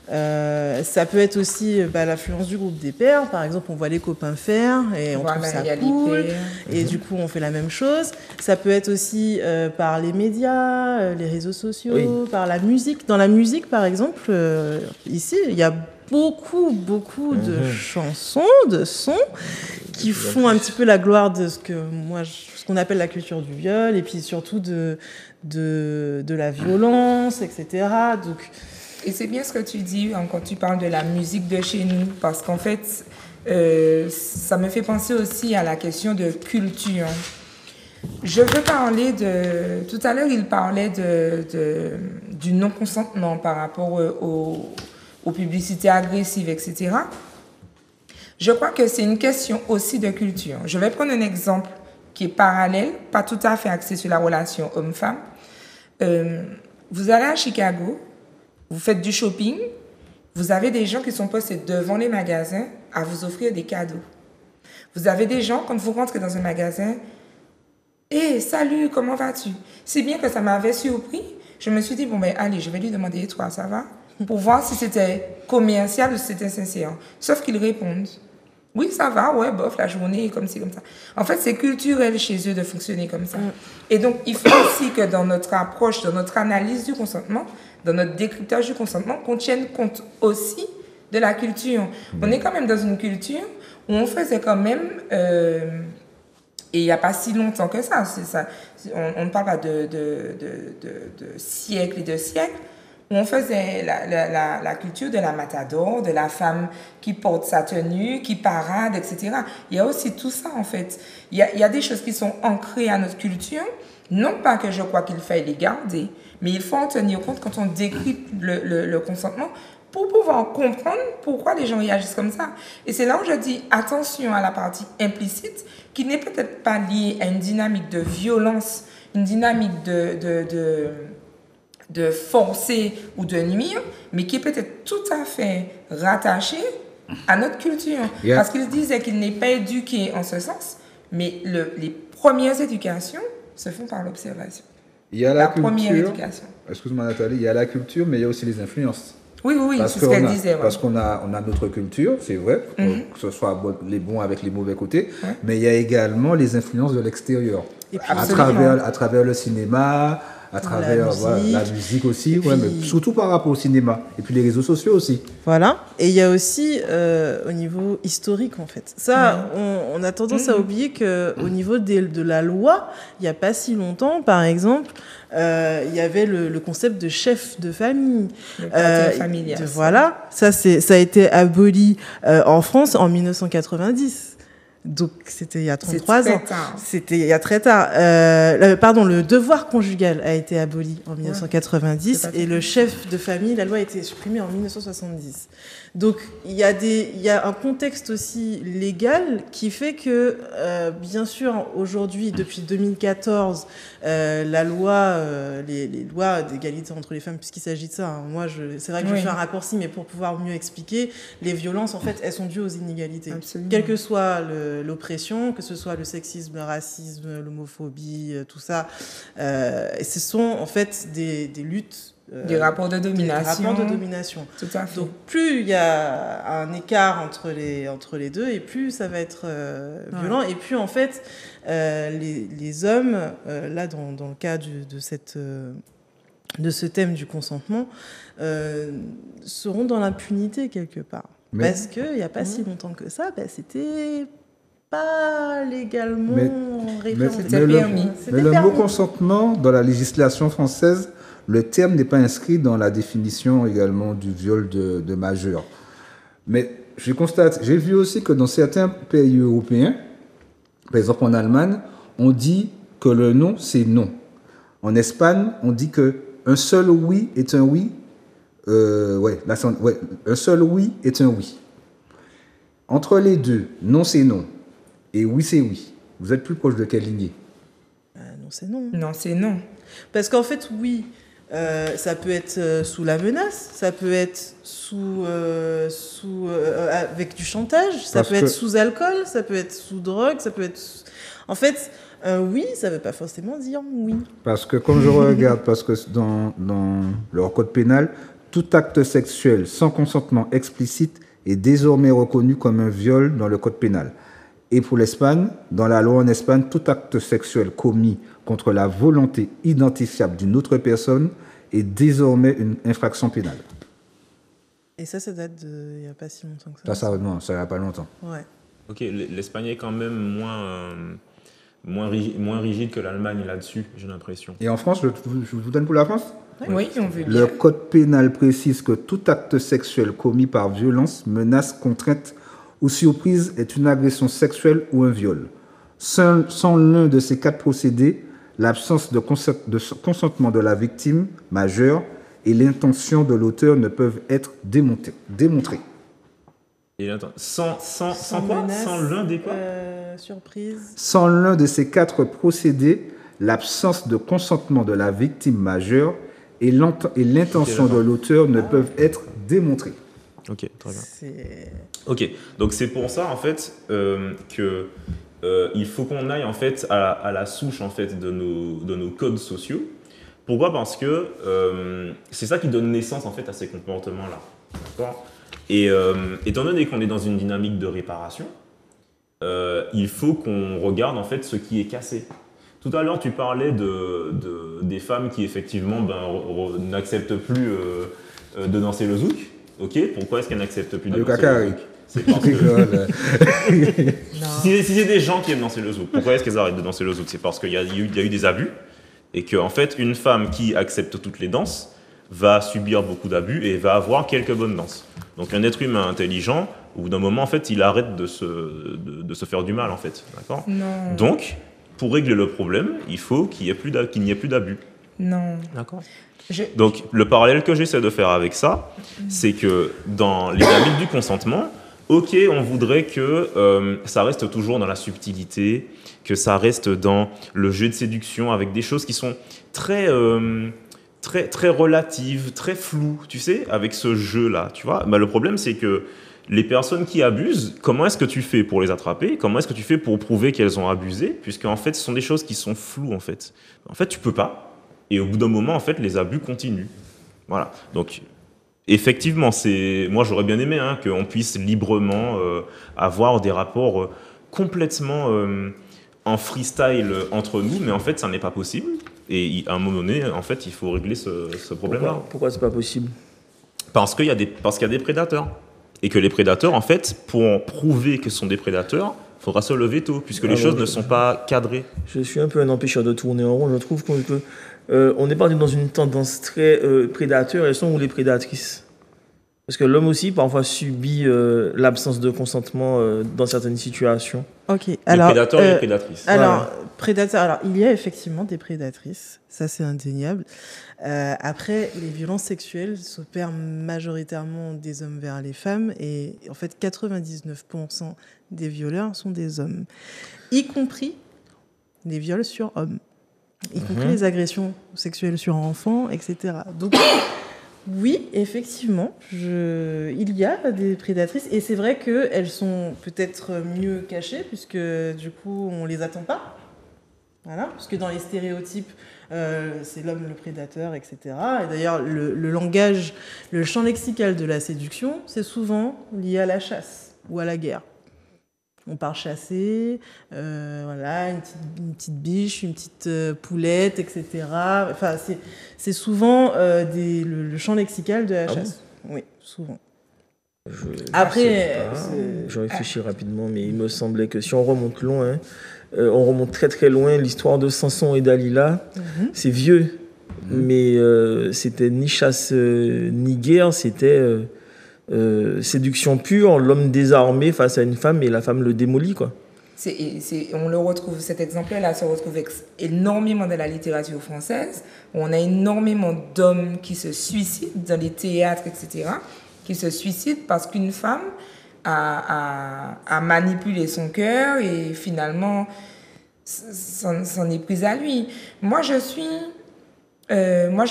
Ça peut être aussi l'influence du groupe des pairs. Par exemple, on voit les copains faire et on trouve ça cool. Et du coup, on fait la même chose. Ça peut être aussi par les médias, les réseaux sociaux, par la musique. Dans la musique, par exemple, ici, il y a beaucoup de chansons, de sons qui font un petit peu la gloire de ce qu'on appelle la culture du viol et puis surtout de la violence, etc. Donc, et c'est bien ce que tu dis quand tu parles de la musique de chez nous, parce qu'en fait, ça me fait penser aussi à la question de culture. Je veux parler de... Tout à l'heure, il parlait du non-consentement par rapport aux publicités agressives, etc. Je crois que c'est une question aussi de culture. Je vais prendre un exemple qui est parallèle, pas tout à fait axé sur la relation homme-femme. Vous allez à Chicago, vous faites du shopping, vous avez des gens qui sont postés devant les magasins à vous offrir des cadeaux. Vous avez des gens, quand vous rentrez dans un magasin, « Hey, salut, comment vas-tu » Si bien que ça m'avait surpris, je me suis dit, bon, ben allez, je vais lui demander, et toi, ça va? Pour voir si c'était commercial ou si c'était sincère. Sauf qu'ils répondent, oui, ça va, ouais, bof, la journée est comme ci, comme ça. En fait, c'est culturel chez eux de fonctionner comme ça. Et donc, il faut aussi que dans notre approche, dans notre analyse du consentement, dans notre décryptage du consentement, qu'on tienne compte aussi de la culture. On est quand même dans une culture où on faisait quand même, et il n'y a pas si longtemps que ça, on ne parle pas de siècles et de siècles, où on faisait la culture de la matador, de la femme qui porte sa tenue, qui parade, etc. Il y a aussi tout ça, en fait. Il y a des choses qui sont ancrées à notre culture, non pas que je crois qu'il faille les garder, mais il faut en tenir compte quand on décrypte le consentement pour pouvoir comprendre pourquoi les gens réagissent comme ça. Et c'est là où je dis attention à la partie implicite, qui n'est peut-être pas liée à une dynamique de violence, une dynamique de forcer ou de nuire, mais qui est peut-être tout à fait rattaché à notre culture. Yeah. Parce qu'il disait qu'il n'est pas éduqué en ce sens, mais les premières éducations se font par l'observation. Il y a la première éducation. Excuse-moi Nathalie, il y a la culture, mais il y a aussi les influences. Oui, c'est ce qu'elle disait. Ouais. Parce qu'on a notre culture, c'est vrai, que ce soit les bons avec les mauvais côtés, mais il y a également les influences de l'extérieur. À travers le cinéma, à travers la musique aussi, puis, mais surtout par rapport au cinéma. Et puis les réseaux sociaux aussi. Voilà. Et il y a aussi au niveau historique, en fait. Ça, on a tendance à oublier qu'au niveau de la loi, il n'y a pas si longtemps, par exemple, il y avait le concept de chef de famille. Le quartier familial. Voilà. Ça a été aboli en France en 1990. Donc, c'était il y a 33 ans. C'était il y a très tard. Le devoir conjugal a été aboli en 1990 et le chef de famille, la loi a été supprimée en 1970. Donc, il y a un contexte aussi légal qui fait que, bien sûr, aujourd'hui, depuis 2014, la loi, les lois d'égalité entre les femmes, puisqu'il s'agit de ça, hein, moi, c'est vrai que je fais un raccourci, mais pour pouvoir mieux expliquer, les violences, en fait, elles sont dues aux inégalités. Absolument. Quelle que soit l'oppression, que ce soit le sexisme, le racisme, l'homophobie, tout ça, ce sont, en fait, des luttes. Des rapports de domination. Des rapports de domination. Tout à fait. Donc, plus il y a un écart entre les deux, et plus ça va être violent. Et puis, en fait, les hommes, là, dans le cas de ce thème du consentement, seront dans l'impunité quelque part. Parce qu'il n'y a pas si longtemps que ça, c'était pas légalement permis. Mais le mot consentement, dans la législation française, le terme n'est pas inscrit dans la définition également du viol de majeur. Mais j'ai vu aussi que dans certains pays européens, par exemple en Allemagne, on dit que le non, c'est non. En Espagne, on dit qu'un seul oui est un oui. Un seul oui est un oui. Entre les deux, non, c'est non. Et oui, c'est oui. Vous êtes plus proche de quelle lignée ? Non, c'est non. Non, c'est non. Parce qu'en fait, oui, ça peut être sous la menace, ça peut être avec du chantage, ça peut être sous alcool, ça peut être sous drogue, ça peut être... En fait, oui, ça ne veut pas forcément dire oui. Parce que quand je regarde, parce que dans leur code pénal, tout acte sexuel sans consentement explicite est désormais reconnu comme un viol dans le code pénal. Et pour l'Espagne, dans la loi en Espagne, tout acte sexuel commis contre la volonté identifiable d'une autre personne est désormais une infraction pénale. Et ça date il n'y a pas si longtemps que ça. Ça n'y a pas longtemps. Ouais. Ok, l'Espagne est quand même moins rigide que l'Allemagne là-dessus, j'ai l'impression. Et en France, je vous donne pour la France ? Oui, on veut bien. Le code pénal précise que tout acte sexuel commis par violence, menace, contrainte ou surprise est une agression sexuelle ou un viol. Sans l'un de ces quatre procédés, l'absence de consentement de la victime majeure et l'intention de l'auteur ne peuvent être démontrées. Et sans quoi menace, sans l'un des quoi surprise. Sans l'un de ces quatre procédés, l'absence de consentement de la victime majeure et l'intention de l'auteur ne peuvent être démontrées. Ok, très bien. Ok, donc c'est pour ça en fait que il faut qu'on aille en fait à la souche en fait de nos codes sociaux. Pourquoi ? Parce que c'est ça qui donne naissance en fait à ces comportements-là. D'accord ? Et étant donné qu'on est dans une dynamique de réparation, il faut qu'on regarde en fait ce qui est cassé. Tout à l'heure, tu parlais des femmes qui effectivement n'acceptent plus de danser le zouk. Ok, pourquoi est-ce qu'elles n'acceptent plus de danser le zouk ? C'est parce que si c'est des gens qui aiment danser le zouk, pourquoi est-ce qu'elles arrêtent de danser le zouk ? C'est parce qu'il y a eu des abus et qu'en fait, une femme qui accepte toutes les danses va subir beaucoup d'abus et va avoir quelques bonnes danses. Donc un être humain intelligent, au bout d'un moment, en fait, il arrête de se faire du mal, en fait. D'accord ? Non. Donc, pour régler le problème, il faut qu'il n'y ait plus d'abus. Non. D'accord ? Donc, le parallèle que j'essaie de faire avec ça, c'est que dans les dynamiques du consentement, ok, on voudrait que ça reste toujours dans la subtilité, que ça reste dans le jeu de séduction avec des choses qui sont très relatives, très floues, tu sais, avec ce jeu-là, tu vois. Le problème, c'est que les personnes qui abusent, comment est-ce que tu fais pour les attraper ? Comment est-ce que tu fais pour prouver qu'elles ont abusé ? Puisqu'en fait, ce sont des choses qui sont floues, en fait. En fait, tu peux pas. Et au bout d'un moment, en fait, les abus continuent. Voilà. Donc, effectivement, moi, j'aurais bien aimé qu'on puisse librement avoir des rapports complètement en freestyle entre nous, mais en fait, ça n'est pas possible. Et à un moment donné, en fait, il faut régler ce problème-là. Pourquoi c'est pas possible? Parce qu'il y a des prédateurs. Et que les prédateurs, en fait, pour prouver que ce sont des prédateurs, il faudra se lever tôt, puisque les choses ne sont pas cadrées. Je suis un peu un empêcheur de tourner en rond. Je trouve on est parti dans une tendance très prédateur. Elles sont où les prédatrices? Parce que l'homme aussi, parfois, subit l'absence de consentement dans certaines situations. Ok. Alors, les prédateurs et les prédatrices. Alors, il y a effectivement des prédatrices, ça c'est indéniable. Après, les violences sexuelles s'opèrent majoritairement des hommes vers les femmes et en fait 99% des violeurs sont des hommes, y compris les viols sur hommes, y compris les agressions sexuelles sur enfants, etc. Donc oui, effectivement, il y a des prédatrices et c'est vrai qu'elles sont peut-être mieux cachées puisque du coup on les attend pas. Voilà, parce que dans les stéréotypes, c'est l'homme le prédateur, etc. Et d'ailleurs, le langage, le champ lexical de la séduction, c'est souvent lié à la chasse ou à la guerre. On part chasser, voilà, une petite biche, une petite poulette, etc. Enfin, c'est souvent le champ lexical de la chasse. Oui, souvent. Après, je réfléchis rapidement, mais il me semblait que si on remonte loin, on remonte très très loin, l'histoire de Samson et Dalila, c'est vieux, mais c'était ni chasse ni guerre, c'était séduction pure, l'homme désarmé face à une femme et la femme le démolit, quoi. On le retrouve, cet exemple-là se retrouve énormément dans la littérature française. On a énormément d'hommes qui se suicident dans les théâtres, etc., qui se suicident parce qu'une femme a manipulé son cœur et finalement s'en est prise à lui. Moi, je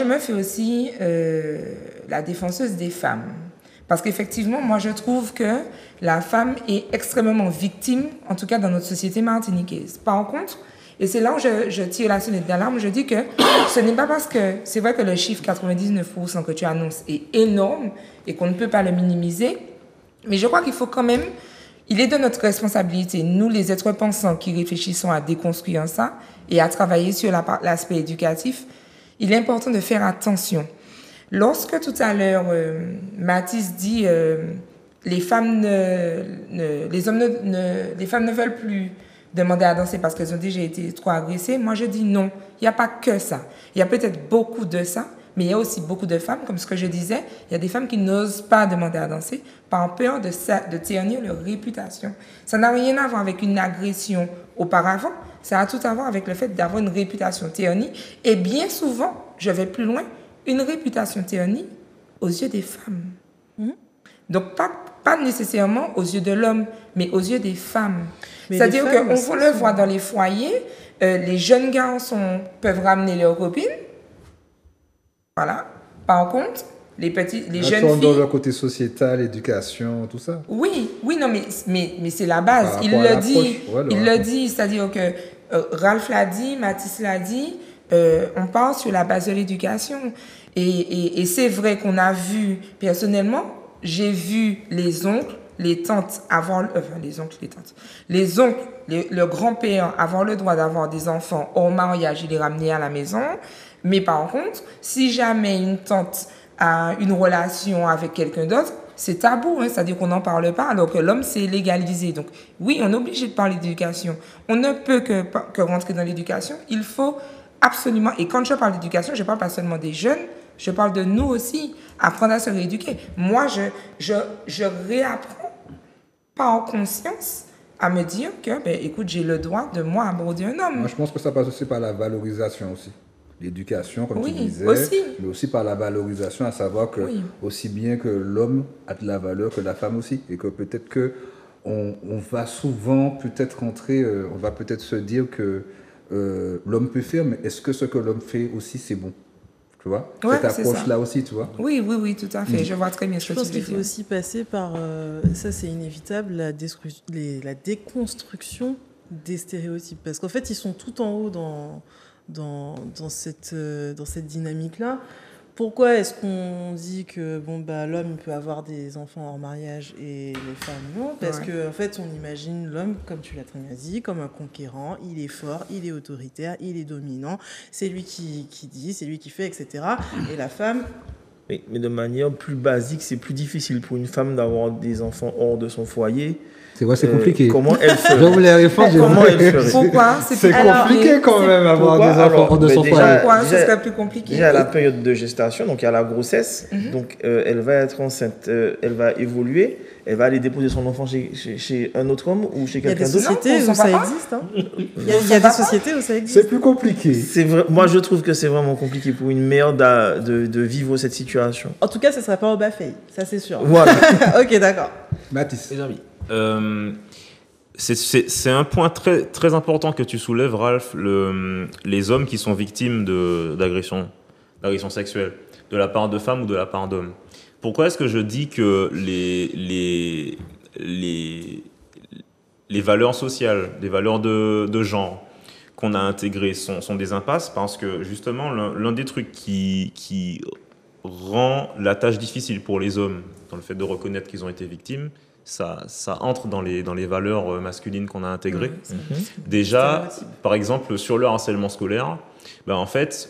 me fais aussi la défenseuse des femmes. Parce qu'effectivement, moi, je trouve que la femme est extrêmement victime, en tout cas dans notre société martiniquaise. Par contre, et c'est là où je tire la sonnette d'alarme, je dis que ce n'est pas parce que... C'est vrai que le chiffre 99% que tu annonces est énorme et qu'on ne peut pas le minimiser, mais je crois qu'il faut quand même... Il est de notre responsabilité, nous les êtres pensants qui réfléchissons à déconstruire ça et à travailler sur l'aspect éducatif, il est important de faire attention. Lorsque tout à l'heure, Mathis dit les femmes ne veulent plus demander à danser parce qu'elles ont déjà été trop agressées, moi je dis non, il n'y a pas que ça. Il y a peut-être beaucoup de ça, mais il y a aussi beaucoup de femmes, comme ce que je disais, il y a des femmes qui n'osent pas demander à danser par peur de ternir leur réputation. Ça n'a rien à voir avec une agression auparavant, ça a tout à voir avec le fait d'avoir une réputation ternie. Et bien souvent, je vais plus loin, une réputation ternie aux yeux des femmes. Donc, pas nécessairement aux yeux de l'homme, mais aux yeux des femmes. C'est-à-dire qu'on le voit dans les foyers, les jeunes garçons peuvent ramener leurs copines. Voilà. Par contre, les jeunes filles... dans le côté sociétal, éducation, tout ça. Oui, non, mais c'est la base. Il le dit, c'est-à-dire que Ralph l'a dit, Mathis l'a dit, on part sur la base de l'éducation. Et c'est vrai qu'on a vu, personnellement, j'ai vu les oncles, les tantes avoir... Les oncles, le grand-père avoir le droit d'avoir des enfants au mariage, il les ramenait à la maison. Mais par contre, si jamais une tante a une relation avec quelqu'un d'autre, c'est tabou, c'est-à-dire qu'on n'en parle pas, alors que l'homme, c'est légalisé. Donc oui, on est obligé de parler d'éducation. On ne peut que rentrer dans l'éducation. Il faut absolument... Et quand je parle d'éducation, je ne parle pas seulement des jeunes, je parle de nous aussi, apprendre à se rééduquer. Moi, je réapprends, pas en conscience, à me dire que, écoute, j'ai le droit de moi aborder un homme. Moi, je pense que ça passe aussi par la valorisation aussi. L'éducation, comme tu disais, aussi. Mais aussi par la valorisation, à savoir que aussi bien que l'homme a de la valeur que la femme aussi, et que peut-être que on va souvent peut-être rentrer, on va peut-être se dire que l'homme peut faire, mais est-ce que ce que l'homme fait aussi c'est bon? Tu vois, cette approche-là aussi, tu vois. Oui, tout à fait. Je vois très bien ce que tu veux dire. Je pense qu'il faut aussi passer par, ça c'est inévitable, la déconstruction des stéréotypes. Parce qu'en fait, ils sont tout en haut dans cette dynamique-là. Pourquoi est-ce qu'on dit que l'homme peut avoir des enfants hors mariage et les femmes non? Parce qu'en fait, on imagine l'homme, comme tu l'as très bien dit, comme un conquérant. Il est fort, il est autoritaire, il est dominant. C'est lui qui dit, c'est lui qui fait, etc. Et la femme... Mais de manière plus basique, c'est plus difficile pour une femme d'avoir des enfants hors de son foyer. C'est vrai, c'est compliqué. Comment elle ferait? Je voulais répondre. Comment elle ferait? Pourquoi? C'est compliqué quand même avoir des enfants hors de son foyer. Pourquoi? Ce serait plus compliqué. Déjà, la période de gestation, donc il y a la grossesse. Donc elle va être enceinte, elle va évoluer. Elle va aller déposer son enfant chez un autre homme ou chez quelqu'un d'autre. Il y a des sociétés où ça existe. Hein. Il y a des sociétés où ça existe. C'est plus compliqué. Moi, je trouve que c'est vraiment compliqué pour une mère de vivre cette situation. En tout cas, ce ne serait pas au Bafei, ça c'est sûr. Voilà. Ok, d'accord. Mathis. Les amis. C'est un point très, très important que tu soulèves, Ralph, les hommes qui sont victimes d'agression sexuelle, de la part de femmes ou de la part d'hommes. Pourquoi est-ce que je dis que les valeurs sociales, les valeurs de genre qu'on a intégrées sont des impasses? Parce que justement, l'un des trucs qui rend la tâche difficile pour les hommes dans le fait de reconnaître qu'ils ont été victimes, ça entre dans les valeurs masculines qu'on a intégrées. Déjà, par exemple, sur le harcèlement scolaire, en fait,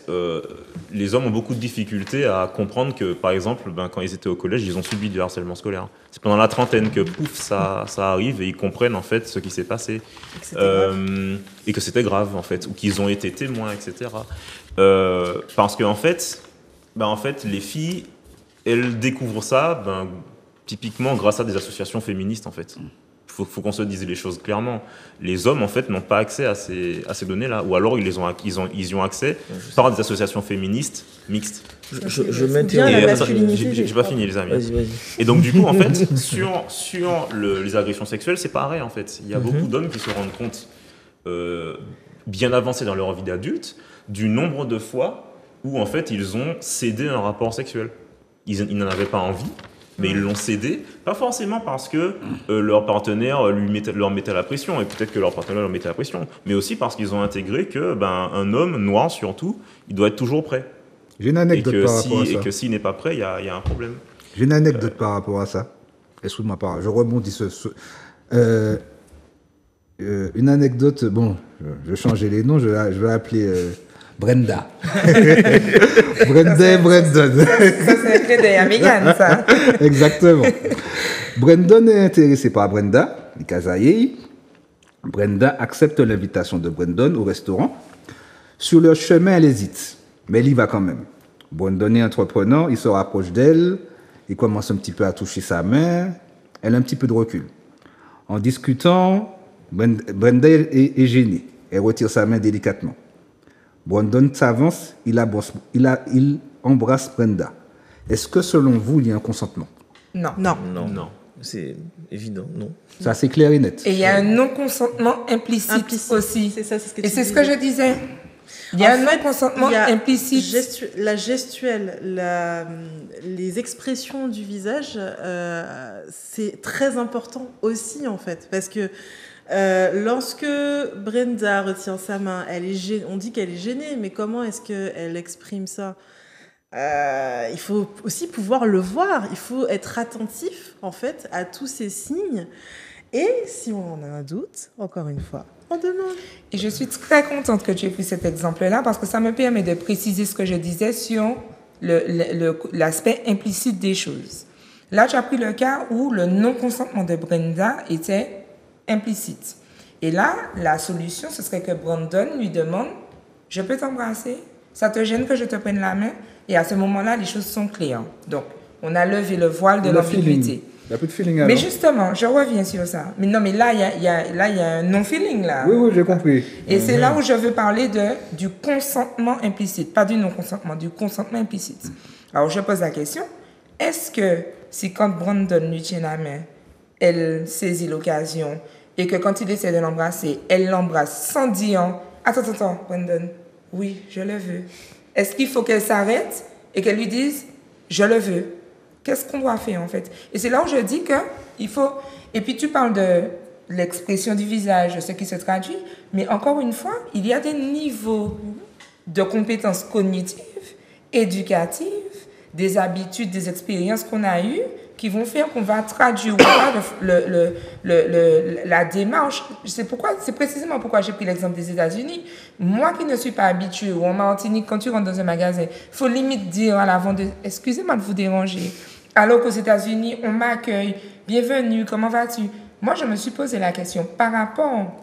les hommes ont beaucoup de difficultés à comprendre que, par exemple, quand ils étaient au collège, ils ont subi du harcèlement scolaire. C'est pendant la trentaine que, pouf, ça arrive et ils comprennent, en fait, ce qui s'est passé. Et que c'était grave, en fait, ou qu'ils ont été témoins, etc. Parce qu'en fait, les filles, elles découvrent ça, typiquement grâce à des associations féministes, en fait. Faut qu'on se dise les choses clairement. Les hommes, en fait, n'ont pas accès à ces données-là, ou alors ils y ont accès par des associations féministes mixtes. Je m'interromps. J'ai pas fini, les amis. Vas-y. Et donc, du coup, en fait, sur les agressions sexuelles, c'est pareil, en fait. Il y a beaucoup d'hommes qui se rendent compte, bien avancés dans leur vie d'adulte, du nombre de fois où, en fait, ils ont cédé un rapport sexuel. Ils n'en avaient pas envie, mais ils l'ont cédé, pas forcément parce que leur partenaire leur mettait la pression, et peut-être que leur partenaire leur mettait la pression, mais aussi parce qu'ils ont intégré que un homme, noir surtout, il doit être toujours prêt. J'ai une anecdote par rapport à ça. Et que s'il n'est pas prêt, il y a un problème. J'ai une anecdote par rapport à ça. Excuse-moi, je rebondis une anecdote, je vais changer les noms, je vais appeler Brenda. Brenda et Brandon. Ça, c'est un trait de Megan, ça. Exactement. Brandon est intéressé par Brenda, Kazaye. Brenda accepte l'invitation de Brandon au restaurant. Sur leur chemin, elle hésite, mais elle y va quand même. Brandon est entrepreneur, il se rapproche d'elle, il commence un petit peu à toucher sa main, elle a un petit peu de recul. En discutant, Brenda est gênée, elle retire sa main délicatement. Brandon s'avance, il embrasse Brenda. Est-ce que selon vous, il y a un consentement? Non. C'est évident, non. Ça, c'est clair et net. Et il y a un non-consentement implicite aussi. C'est ça, c'est ce que tu Et c'est ce que je disais. Il y a un non-consentement implicite. La gestuelle, les expressions du visage, c'est très important aussi, en fait. Parce que lorsque Brenda retient sa main, on dit qu'elle est gênée, mais comment est-ce qu'elle exprime ça? Il faut aussi pouvoir le voir, il faut être attentif en fait à tous ces signes, et si on en a un doute, encore une fois, on demande. Et je suis très contente que tu aies pris cet exemple-là, parce que ça me permet de préciser ce que je disais sur l'aspect implicite des choses. Là, tu as pris le cas où le non-consentement de Brenda était implicite. Et là, la solution, ce serait que Brandon lui demande « Je peux t'embrasser? Ça te gêne que je te prenne la main ?» Et à ce moment-là, les choses sont claires. Donc, on a levé le voile de l'ambiguïté. Il n'y a plus de feeling alors. Mais justement, je reviens sur ça. Mais non, mais là, il y a un non-feeling là. Oui, j'ai compris. Et c'est là où je veux parler du consentement implicite, pas du non-consentement, du consentement implicite. Alors, je pose la question, est-ce que si quand Brandon lui tient la main, elle saisit l'occasion et que quand il essaie de l'embrasser, elle l'embrasse sans dire « Attends, Brandon, oui, je le veux ». Est-ce qu'il faut qu'elle s'arrête et qu'elle lui dise « Je le veux ». Qu'est-ce qu'on doit faire en fait? Et c'est là où je dis qu'il faut... Et puis tu parles de l'expression du visage, ce qui se traduit, mais encore une fois, il y a des niveaux. de compétences cognitives, éducatives, des habitudes, des expériences qu'on a eues qui vont faire qu'on va traduire la démarche. C'est précisément pourquoi j'ai pris l'exemple des États-Unis. Moi qui ne suis pas habituée, ou en Martinique, quand tu rentres dans un magasin, il faut limite dire à la vendeuse « Excusez-moi de vous déranger ». Alors qu'aux États-Unis, on m'accueille « Bienvenue, comment vas-tu ?» Moi, je me suis posé la question par rapport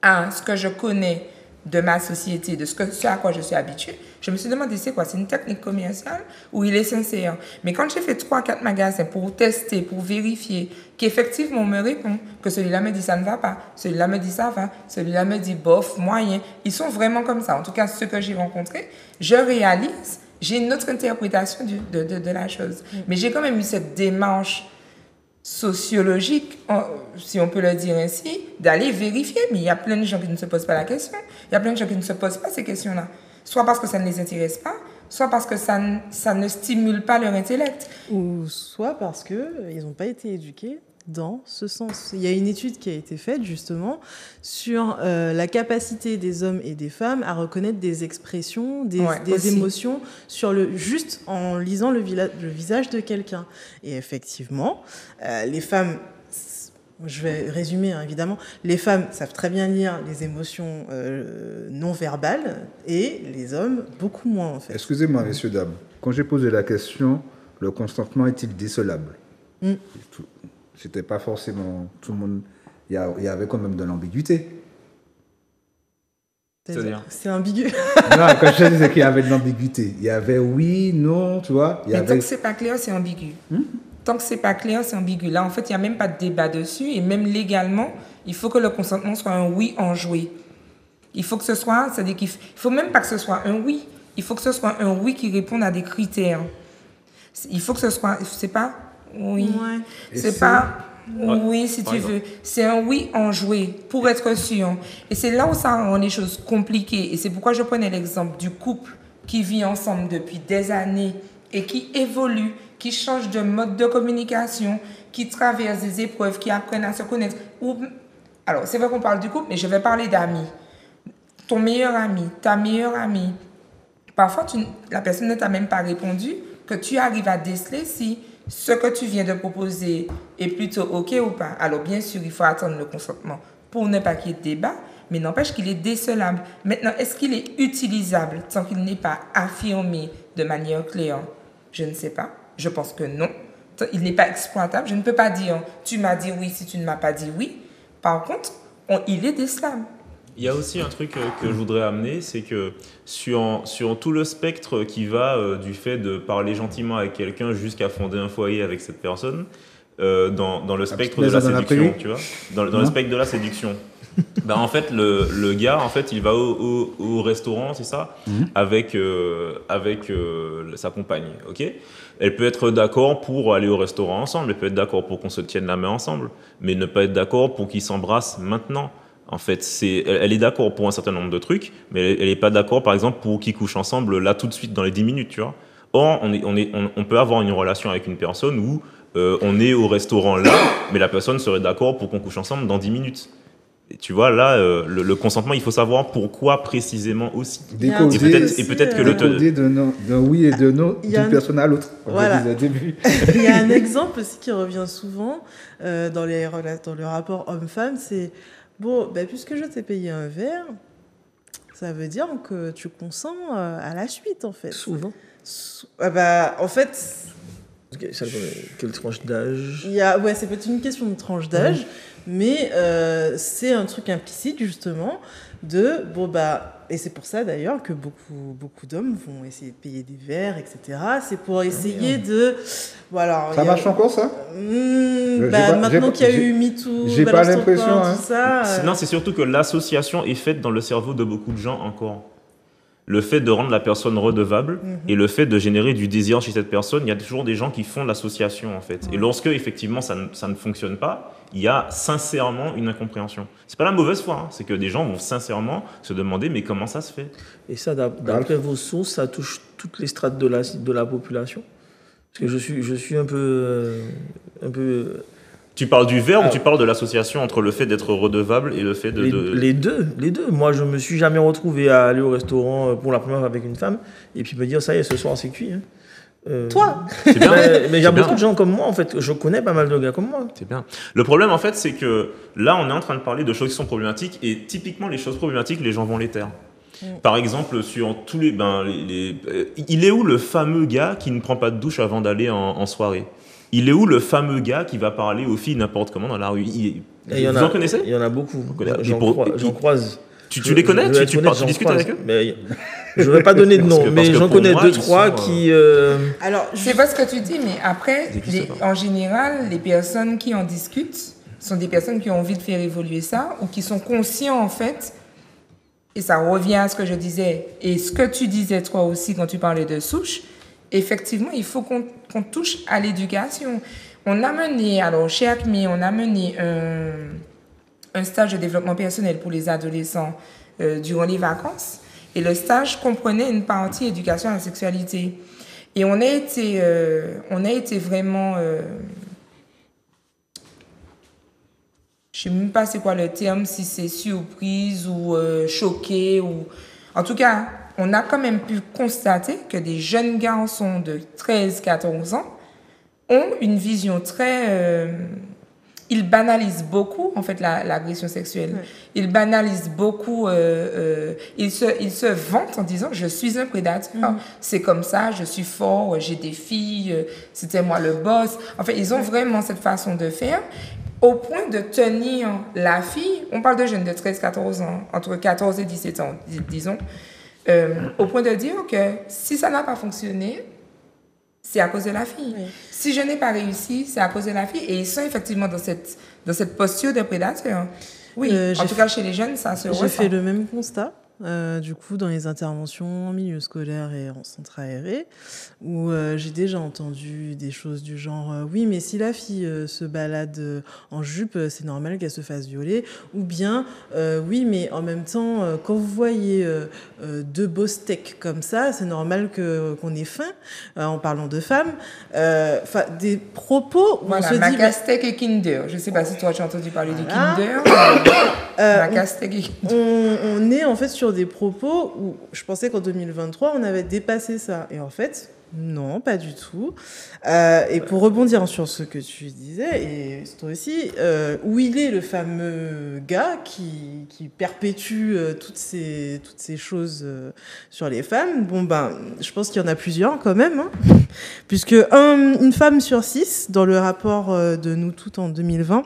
à ce que je connais de ma société, de ce à quoi je suis habituée. Je me suis demandé, c'est quoi? C'est une technique commerciale ou il est sincère? Mais quand j'ai fait 3-4 magasins pour tester, pour vérifier qu'effectivement on me répond, que celui-là me dit ça ne va pas, celui-là me dit ça va, celui-là me dit bof, moyen. Ils sont vraiment comme ça. En tout cas, ceux que j'ai rencontrés, je réalise, j'ai une autre interprétation de la chose. Mais j'ai quand même eu cette démarche sociologique, si on peut le dire ainsi, d'aller vérifier. Mais il y a plein de gens qui ne se posent pas la question. Il y a plein de gens qui ne se posent pas ces questions-là. Soit parce que ça ne les intéresse pas, soit parce que ça ne stimule pas leur intellect. Ou soit parce qu'ils n'ont pas été éduqués dans ce sens. Il y a une étude qui a été faite justement sur la capacité des hommes et des femmes à reconnaître des expressions, des émotions, juste en lisant le visage de quelqu'un. Et effectivement, les femmes... Je vais résumer, hein, évidemment. Les femmes savent très bien lire les émotions non verbales et les hommes, beaucoup moins, en fait. Excusez-moi, messieurs, dames. Quand j'ai posé la question, le consentement est-il décelable? C'était pas forcément tout le monde. Il y avait quand même de l'ambiguïté. C'est-à-dire C'est ambigu. Non, quand je disais qu'il y avait de l'ambiguïté, il y avait oui, non, tu vois. Mais tant que c'est pas clair, c'est ambigu. Tant que c'est pas clair, c'est ambigu. Là, en fait, il n'y a même pas de débat dessus. Et même légalement, il faut que le consentement soit un oui enjoué. Il faut que ce soit, c'est-à-dire qu'il faut même pas que ce soit un oui. Il faut que ce soit un oui qui réponde à des critères. Il faut que ce soit, c'est pas oui. Ouais. C'est pas oui, si tu veux. C'est un oui enjoué pour être sûr. Et c'est là où ça rend les choses compliquées. Et c'est pourquoi je prenais l'exemple du couple qui vit ensemble depuis des années et qui évolue, qui changent de mode de communication, qui traversent des épreuves, qui apprennent à se connaître. Alors, c'est vrai qu'on parle du couple, mais je vais parler d'amis. Ton meilleur ami, ta meilleure amie. Parfois, la personne ne t'a même pas répondu, que tu arrives à déceler si ce que tu viens de proposer est plutôt OK ou pas. Alors, bien sûr, il faut attendre le consentement pour ne pas qu'il y ait de débat, mais n'empêche qu'il est décelable. Maintenant, est-ce qu'il est utilisable tant qu'il n'est pas affirmé de manière claire? Je ne sais pas. Je pense que non. Il n'est pas exploitable. Je ne peux pas dire « tu m'as dit oui si tu ne m'as pas dit oui ». Par contre, il est décelable. Il y a aussi un truc que je voudrais amener, c'est que sur tout le spectre qui va du fait de parler gentiment avec quelqu'un jusqu'à fonder un foyer avec cette personne, dans le spectre de la séduction, tu vois, dans le spectre de la séduction. En fait, le gars, en fait, il va au restaurant, c'est ça, avec sa compagne, ok. Elle peut être d'accord pour aller au restaurant ensemble, elle peut être d'accord pour qu'on se tienne la main ensemble, mais ne pas être d'accord pour qu'ils s'embrassent maintenant. En fait, elle est d'accord pour un certain nombre de trucs, mais elle n'est pas d'accord, par exemple, pour qu'ils couchent ensemble là tout de suite dans les 10 minutes, tu vois. Or, on peut avoir une relation avec une personne où on est au restaurant là, mais la personne serait d'accord pour qu'on couche ensemble dans 10 minutes. Et tu vois, là, le consentement, il faut savoir pourquoi précisément aussi. Décoder, et peut-être que décoder d'un oui et de non d'une personne à l'autre. Voilà. Au début. Il y a un exemple aussi qui revient souvent dans le rapport homme-femme, c'est bon, puisque je t'ai payé un verre, ça veut dire que tu consens à la suite, en fait. Souvent. En fait... Quelle tranche d'âge? C'est peut-être une question de tranche d'âge, mais c'est un truc implicite, justement, et c'est pour ça, d'ailleurs, que beaucoup d'hommes vont essayer de payer des verres, etc. C'est pour essayer de... Ça marche encore, ça? Maintenant qu'il y a eu MeToo, j'ai pas l'impression, tout ça... Non, c'est surtout que l'association est faite dans le cerveau de beaucoup de gens encore. Le fait de rendre la personne redevable et le fait de générer du désir chez cette personne, il y a toujours des gens qui font l'association, en fait. Et lorsque, effectivement, ça ne fonctionne pas, il y a sincèrement une incompréhension. C'est pas la mauvaise foi, hein. C'est que des gens vont sincèrement se demander mais comment ça se fait? Et ça, d'après vos sources, ça touche toutes les strates de la population? Parce que je suis un peu Tu parles du verre ou tu parles de l'association entre le fait d'être redevable et le fait de... Les deux. Moi, je me suis jamais retrouvé à aller au restaurant pour la première fois avec une femme et puis me dire, ça y est, ce soir, c'est cuit. Toi C'est bien. Mais il y a beaucoup de gens comme moi, en fait. Je connais pas mal de gars comme moi. C'est bien. Le problème, en fait, c'est que là, on est en train de parler de choses qui sont problématiques et typiquement, les choses problématiques, les gens vont les taire. Par exemple, sur tous les... il est où le fameux gars qui ne prend pas de douche avant d'aller en soirée? Il est où le fameux gars qui va parler aux filles n'importe comment dans la rue? Vous en connaissez? Il y en a beaucoup. J'en J'en croise. Tu les connais? Tu discutes avec eux? Je ne vais pas donner de nom, mais j'en connais moi, 2-3 qui... Alors, c'est pas ce que tu dis, mais après, en général, les personnes qui en discutent sont des personnes qui ont envie de faire évoluer ça ou qui sont conscients, en fait, et ça revient à ce que je disais, et ce que tu disais toi aussi quand tu parlais de souche, effectivement, il faut qu'on touche à l'éducation. On a mené, alors chez ACME, on a mené un stage de développement personnel pour les adolescents durant les vacances. Et le stage comprenait une partie éducation à la sexualité. Et on a été vraiment... je ne sais même pas c'est quoi le terme, si c'est surprise ou choqué. En tout cas, on a quand même pu constater que des jeunes garçons de 13-14 ans ont une vision très... ils banalisent beaucoup, en fait, l'agression sexuelle. Ouais. Ils banalisent beaucoup, ils se vantent en disant « je suis un prédateur, c'est comme ça, je suis fort, j'ai des filles, c'était moi le boss ». En fait, ils ont vraiment cette façon de faire au point de tenir la fille, on parle de jeunes de 13-14 ans, entre 14 et 17 ans, disons, au point de dire que si ça n'a pas fonctionné, c'est à cause de la fille. Oui. Si je n'ai pas réussi, c'est à cause de la fille. Et ils sont effectivement dans cette posture de prédateur. Oui, en tout cas, chez les jeunes, ça se ressent. J'ai fait le même constat, du coup, dans les interventions en milieu scolaire et en centre aéré, où j'ai déjà entendu des choses du genre oui, mais si la fille se balade en jupe, c'est normal qu'elle se fasse violer. Ou bien, oui, mais en même temps, quand vous voyez deux beaux steaks comme ça, c'est normal qu'on ait faim, en parlant de femmes. Des propos où voilà, on se dit... Macasteak et Kinder. Je ne sais pas si toi, tu as entendu parler du Kinder. Macasteak et Kinder. On est en fait sur des propos où je pensais qu'en 2023, on avait dépassé ça. Et en fait, non, pas du tout. Et pour rebondir sur ce que tu disais, et toi aussi, où il est le fameux gars qui perpétue toutes ces choses sur les femmes? Bon, je pense qu'il y en a plusieurs quand même, hein, puisque une femme sur 6, dans le rapport de Nous Toutes en 2020,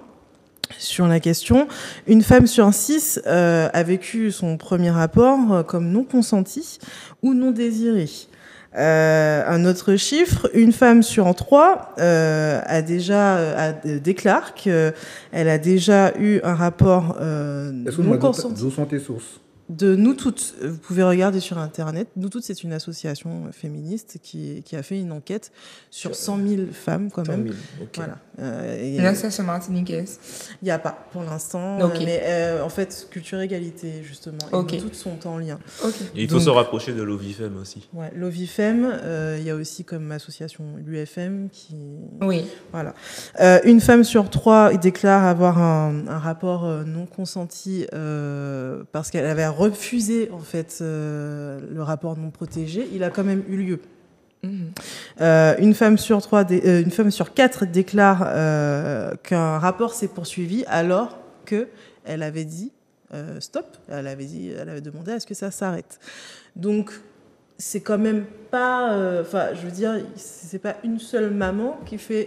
sur la question, une femme sur 6 a vécu son premier rapport comme non consenti ou non désiré. Un autre chiffre, une femme sur 3 déclare qu'elle a déjà eu un rapport non consenti. D'où sont tes sources? De Nous Toutes. Vous pouvez regarder sur Internet. Nous Toutes, c'est une association féministe qui a fait une enquête sur 100 000 femmes, quand même. 100 000, ok. Voilà. Une association martiniquaise? Il n'y a pas, pour l'instant. Okay. Mais en fait, culture égalité, justement. Et okay. Nous Toutes sont en lien. Okay. Et il faut se rapprocher de l'Ovifem aussi. Ouais, l'Ovifem, il y a aussi comme association l'UFM qui... Oui. Voilà. Une femme sur 3 déclare avoir un rapport non consenti parce qu'elle avait refusé en fait le rapport non protégé. Il a quand même eu lieu. Une femme sur 4 déclare qu'un rapport s'est poursuivi alors qu'elle avait dit stop. Elle avait demandé à ce que ça s'arrête. Donc c'est quand même pas, je veux dire, c'est pas une seule maman qui fait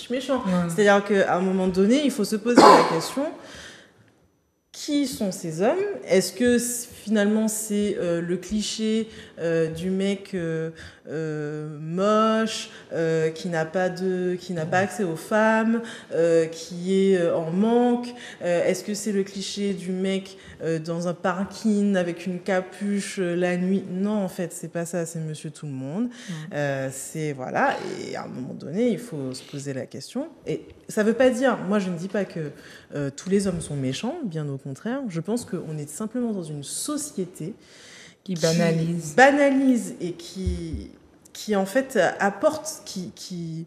méchant. C'est-à-dire qu'à un moment donné, il faut se poser la question. Qui sont ces hommes? Est-ce que finalement c'est le cliché du mec moche, qui n'a pas accès aux femmes, qui est en manque? Est-ce que c'est le cliché du mec dans un parking avec une capuche la nuit? Non, en fait, c'est pas ça. C'est Monsieur Tout le Monde. C'est voilà. Et à un moment donné, il faut se poser la question. Et ça veut pas dire. Moi, je ne dis pas que tous les hommes sont méchants. Bien au contraire. Je pense qu'on est simplement dans une société qui banalise et qui en fait apporte, qui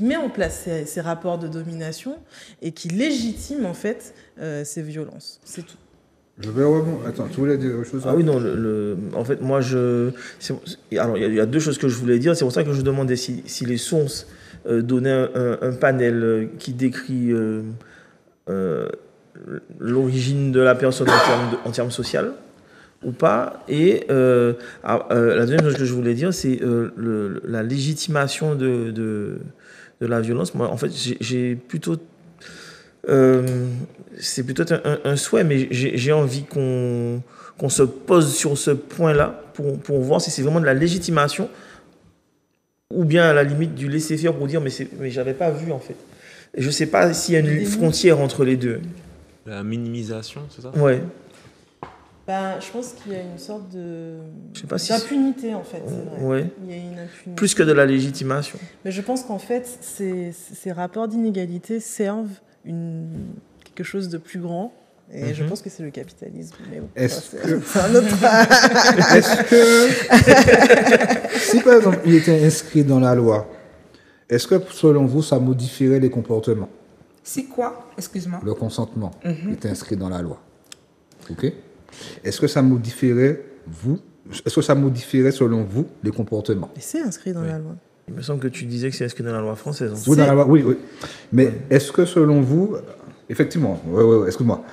met en place ces rapports de domination et qui légitime en fait ces violences. C'est tout. Je vais rebondir. Attends, tu voulais dire autre chose? Ah oui, non, en fait, moi, alors, il y a deux choses que je voulais dire. C'est pour ça que je demandais si les sources donnaient un panel qui décrit l'origine de la personne en termes social ou pas. Et la deuxième chose que je voulais dire, c'est la légitimation de la violence. Moi, en fait, j'ai plutôt... c'est plutôt un souhait, mais j'ai envie qu'on se pose sur ce point-là pour voir si c'est vraiment de la légitimation ou bien à la limite du laisser-faire pour dire mais j'avais pas vu en fait. Et je sais pas s'il y a une frontière entre les deux. La minimisation, c'est ça? Ouais. Ben, je pense qu'il y a une sorte d'impunité en fait. C'est vrai. Ouais. Il y a une impunité. Plus que de la légitimation. Mais je pense qu'en fait, ces rapports d'inégalité servent quelque chose de plus grand. Et je pense que c'est le capitalisme. Mais bon, Est-ce c'est un autre... Si par exemple il était inscrit dans la loi, est-ce que selon vous ça modifierait les comportements? C'est quoi? Excuse-moi. Le consentement est inscrit dans la loi. Ok? Est-ce que ça modifierait selon vous les comportements? Et c'est inscrit dans la loi. Il me semble que tu disais que c'est inscrit dans la loi française. Hein. Oui, dans la loi, oui. Mais est-ce que selon vous, effectivement, excuse-moi.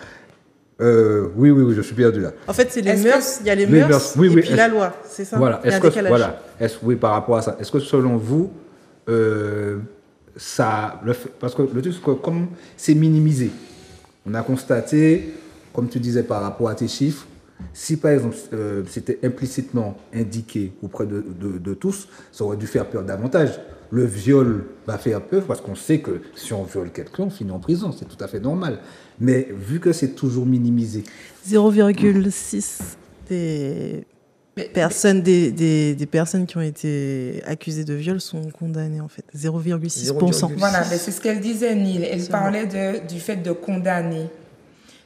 Oui, je suis perdu là. En fait, c'est les mœurs, il y a les mœurs et puis la loi, c'est ça? Voilà, il y a un décalage. Oui, par rapport à ça, est-ce que selon vous, parce que le truc, c'est que comme c'est minimisé, on a constaté, comme tu disais par rapport à tes chiffres, si par exemple c'était implicitement indiqué auprès de tous, ça aurait dû faire peur davantage. Le viol va faire peur parce qu'on sait que si on viole quelqu'un, on finit en prison, c'est tout à fait normal. Mais vu que c'est toujours minimisé. 0,6 des personnes qui ont été accusées de viol sont condamnées en fait. 0,6%. Voilà, mais c'est ce qu'elle disait, Neil. Elle parlait du fait de condamner.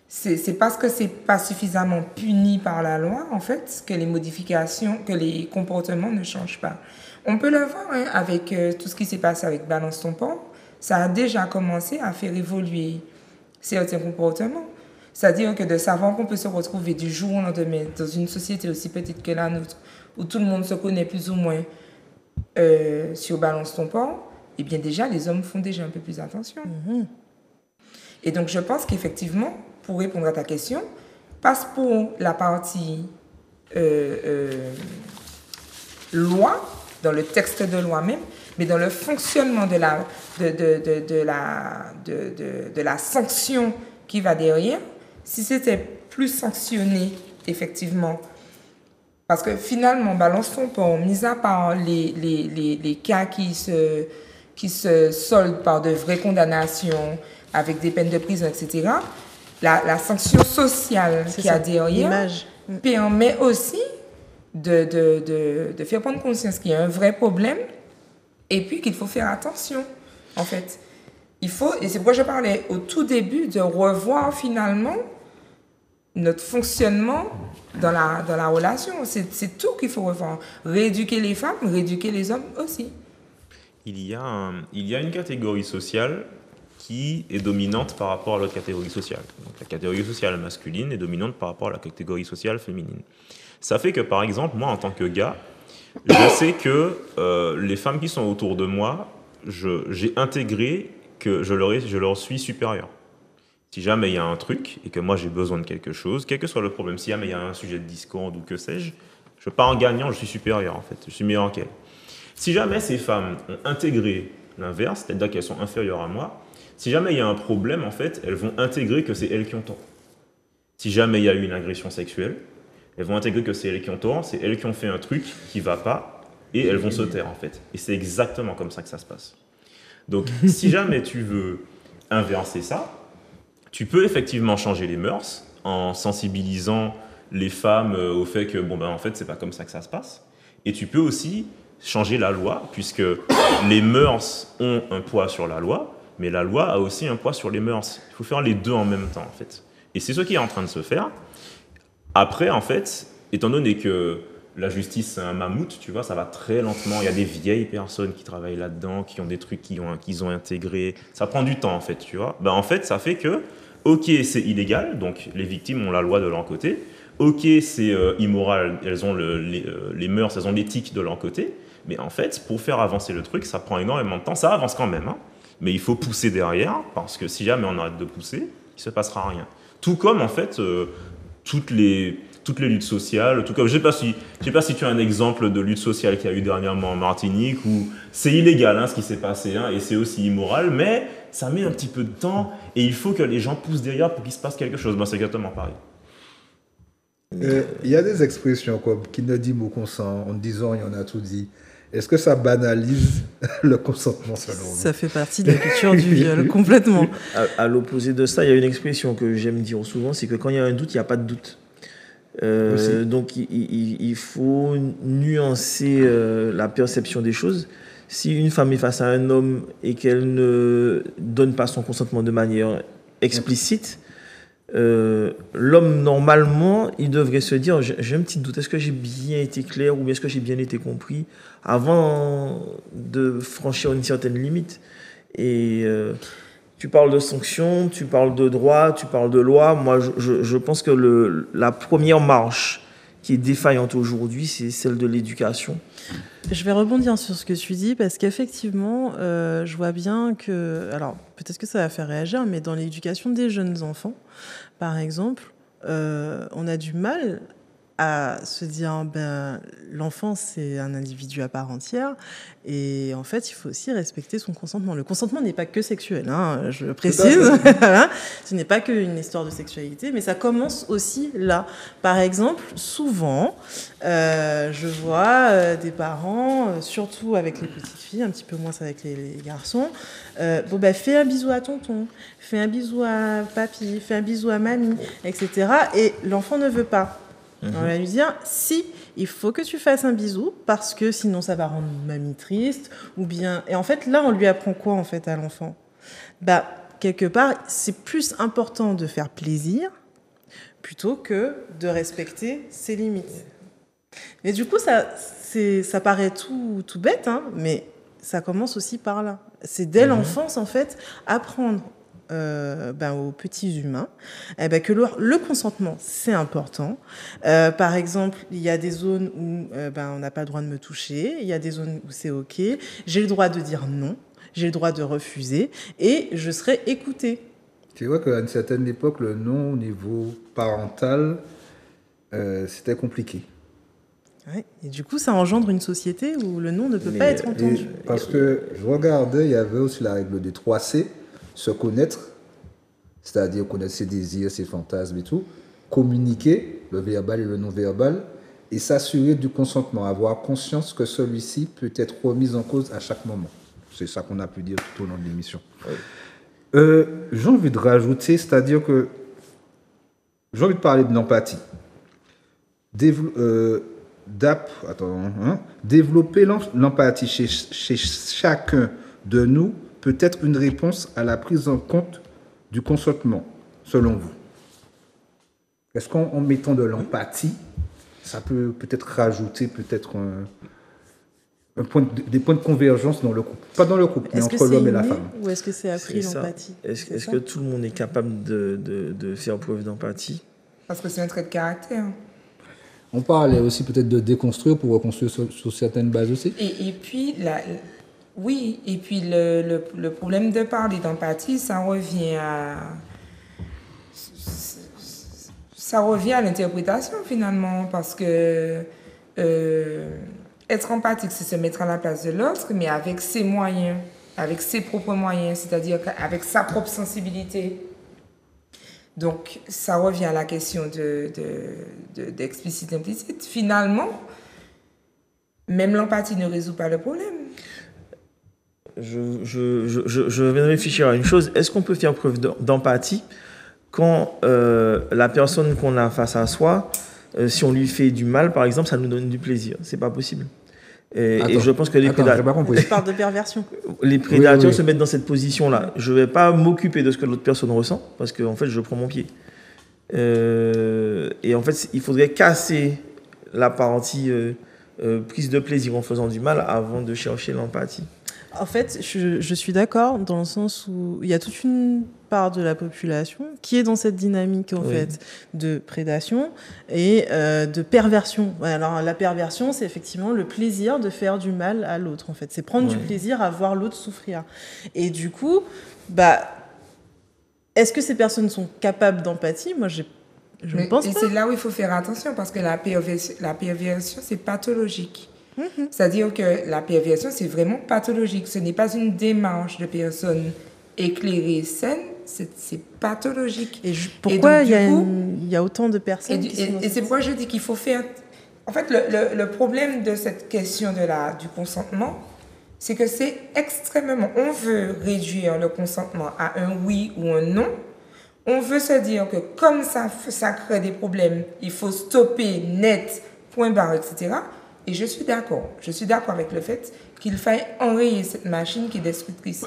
C'est parce que c'est pas suffisamment puni par la loi, en fait, que les modifications, que les comportements ne changent pas. On peut le voir avec tout ce qui s'est passé avec Balance ton port. Ça a déjà commencé à faire évoluer certains comportements. C'est-à-dire que de savoir qu'on peut se retrouver du jour au lendemain dans une société aussi petite que la nôtre, où tout le monde se connaît plus ou moins sur Balance ton port, eh bien déjà, les hommes font déjà un peu plus attention. Et donc, je pense qu'effectivement, pour répondre à ta question, passe pour la partie loi, dans le texte de loi même, mais dans le fonctionnement de la sanction qui va derrière, si c'était plus sanctionné, effectivement, parce que finalement, Balance ton port, mis à part les cas qui se soldent par de vraies condamnations, avec des peines de prison, etc., la sanction sociale qu'il y a derrière permet aussi de faire prendre conscience qu'il y a un vrai problème et puis qu'il faut faire attention, en fait. Et c'est pourquoi je parlais au tout début de revoir finalement notre fonctionnement dans la relation. C'est tout qu'il faut revoir. Rééduquer les femmes, rééduquer les hommes aussi. Il y a une catégorie sociale qui est dominante par rapport à l'autre catégorie sociale. Donc, la catégorie sociale masculine est dominante par rapport à la catégorie sociale féminine. Ça fait que, par exemple, moi, en tant que gars, je sais que les femmes qui sont autour de moi, j'ai intégré que je leur suis supérieur. Si jamais il y a un truc et que moi j'ai besoin de quelque chose, quel que soit le problème, si jamais il y a un sujet de discorde ou que sais-je, je pars en gagnant, je suis supérieur en fait, je suis meilleur qu'elles. Si jamais ces femmes ont intégré l'inverse, c'est-à-dire qu'elles sont inférieures à moi, si jamais il y a un problème, en fait, elles vont intégrer que c'est elles qui ont tort. Si jamais il y a eu une agression sexuelle, elles vont intégrer que c'est elles qui ont tort, c'est elles qui ont fait un truc qui ne va pas, et elles vont se taire, en fait. Et c'est exactement comme ça que ça se passe. Donc, si jamais tu veux inverser ça, tu peux effectivement changer les mœurs en sensibilisant les femmes au fait que, en fait, c'est pas comme ça que ça se passe. Et tu peux aussi changer la loi, puisque les mœurs ont un poids sur la loi, mais la loi a aussi un poids sur les mœurs. Il faut faire les deux en même temps, en fait. Et c'est ce qui est en train de se faire. Après, en fait, étant donné que la justice, c'est un mammouth, tu vois, ça va très lentement. Il y a des vieilles personnes qui travaillent là-dedans, qui ont des trucs qu'ils ont intégrés. Ça prend du temps, en fait, tu vois. Ben, en fait, ça fait que, ok, c'est illégal, donc les victimes ont la loi de leur côté. Ok, c'est immoral, elles ont les mœurs, elles ont l'éthique de leur côté. Mais en fait, pour faire avancer le truc, ça prend énormément de temps. Ça avance quand même, hein. Mais il faut pousser derrière, parce que si jamais on arrête de pousser, il ne se passera rien. Tout comme, en fait, toutes les luttes sociales. Tout comme, je ne sais pas si tu as un exemple de lutte sociale qu'il y a eu dernièrement en Martinique, où c'est illégal, hein, ce qui s'est passé, hein, et c'est aussi immoral, mais ça met un petit peu de temps, et il faut que les gens poussent derrière pour qu'il se passe quelque chose. Moi, c'est exactement pareil. Il y a des expressions comme qui ne dit mot consent, en disant il y en a tout dit. Est-ce que ça banalise le consentement selon vous? Ça fait partie de la culture du viol, complètement. À l'opposé de ça, il y a une expression que j'aime dire souvent, c'est que quand il y a un doute, il n'y a pas de doute. Donc il faut nuancer la perception des choses. Si une femme est face à un homme et qu'elle ne donne pas son consentement de manière explicite, l'homme, normalement, il devrait se dire, j'ai un petit doute, est-ce que j'ai bien été clair ou est-ce que j'ai bien été compris avant de franchir une certaine limite. Et tu parles de sanctions, tu parles de droit, tu parles de loi. Moi, je pense que la première marche qui est défaillante aujourd'hui, c'est celle de l'éducation. Je vais rebondir sur ce que tu dis parce qu'effectivement, je vois bien que... Alors, peut-être que ça va faire réagir, mais dans l'éducation des jeunes enfants, par exemple, on a du mal à se dire l'enfant, c'est un individu à part entière et en fait, il faut aussi respecter son consentement. Le consentement n'est pas que sexuel, hein, je précise. Voilà. Ce n'est pas qu'une histoire de sexualité, mais ça commence aussi là. Par exemple, souvent, je vois des parents, surtout avec les petites filles, un petit peu moins avec les garçons, fais un bisou à tonton, fais un bisou à papy, fais un bisou à mamie, etc. Et l'enfant ne veut pas. On va lui dire, si, il faut que tu fasses un bisou parce que sinon ça va rendre mamie triste ou bien... Et en fait, là, on lui apprend quoi, en fait, à l'enfant ? Quelque part, c'est plus important de faire plaisir plutôt que de respecter ses limites. Mais du coup, ça paraît tout bête, hein, mais ça commence aussi par là. C'est dès l'enfance, en fait, apprendre aux petits humains que le consentement c'est important. Par exemple, il y a des zones où on n'a pas le droit de me toucher, il y a des zones où c'est ok, j'ai le droit de dire non, j'ai le droit de refuser et je serai écoutée. Tu vois qu'à une certaine époque, le non au niveau parental c'était compliqué. Ouais, et du coup, ça engendre une société où le non ne peut pas être entendu. Parce que je regardais, il y avait aussi la règle des 3C. Se connaître, c'est-à-dire connaître ses désirs, ses fantasmes et tout, communiquer, le verbal et le non-verbal, et s'assurer du consentement, avoir conscience que celui-ci peut être remis en cause à chaque moment. C'est ça qu'on a pu dire tout au long de l'émission. Ouais. J'ai envie de rajouter, c'est-à-dire que j'ai envie de parler de l'empathie. Développer l'empathie chez chacun de nous peut être une réponse à la prise en compte du consentement, selon vous. Est-ce qu'en mettant de l'empathie, ça peut peut-être rajouter peut-être des points de convergence dans le couple? Pas dans le couple, mais entre l'homme et la femme. Ou est-ce que c'est appris l'empathie? Est-ce que tout le monde est capable de faire preuve d'empathie? Parce que c'est un trait de caractère. On parlait aussi peut-être de déconstruire pour reconstruire sur certaines bases aussi. Et puis, oui, et puis le problème de parler d'empathie, ça revient à l'interprétation finalement, parce que être empathique, c'est se mettre à la place de l'autre, mais avec ses moyens, avec ses propres moyens, c'est-à-dire avec sa propre sensibilité. Donc, ça revient à la question d'explicite implicite. Finalement, même l'empathie ne résout pas le problème. Je viens de réfléchir à une chose. Est-ce qu'on peut faire preuve d'empathie quand la personne qu'on a face à soi, si on lui fait du mal, par exemple, ça nous donne du plaisir? C'est pas possible. Et je pense que les prédateurs... Je parle de perversion. Les prédateurs se mettent dans cette position-là. Je ne vais pas m'occuper de ce que l'autre personne ressent, parce qu'en fait, je prends mon pied. Et en fait, il faudrait casser l'apparentie prise de plaisir en faisant du mal avant de chercher l'empathie. En fait, je suis d'accord dans le sens où il y a toute une part de la population qui est dans cette dynamique en fait de prédation et de perversion. Ouais, alors la perversion, c'est effectivement le plaisir de faire du mal à l'autre en fait. C'est prendre du plaisir à voir l'autre souffrir. Et du coup, est-ce que ces personnes sont capables d'empathie ? Moi, je ne pense pas. Et c'est là où il faut faire attention parce que la perversion, c'est pathologique. C'est-à-dire que la perversion, c'est vraiment pathologique. Ce n'est pas une démarche de personne éclairée, saine, c'est pathologique. Et pourquoi il y a autant de personnes et c'est pourquoi je dis qu'il faut faire... En fait, le problème de cette question du consentement, c'est que c'est extrêmement... On veut réduire le consentement à un oui ou un non. On veut se dire que comme ça crée des problèmes, il faut stopper net, point barre, etc. Et je suis d'accord avec le fait qu'il faille enrayer cette machine qui est destructrice.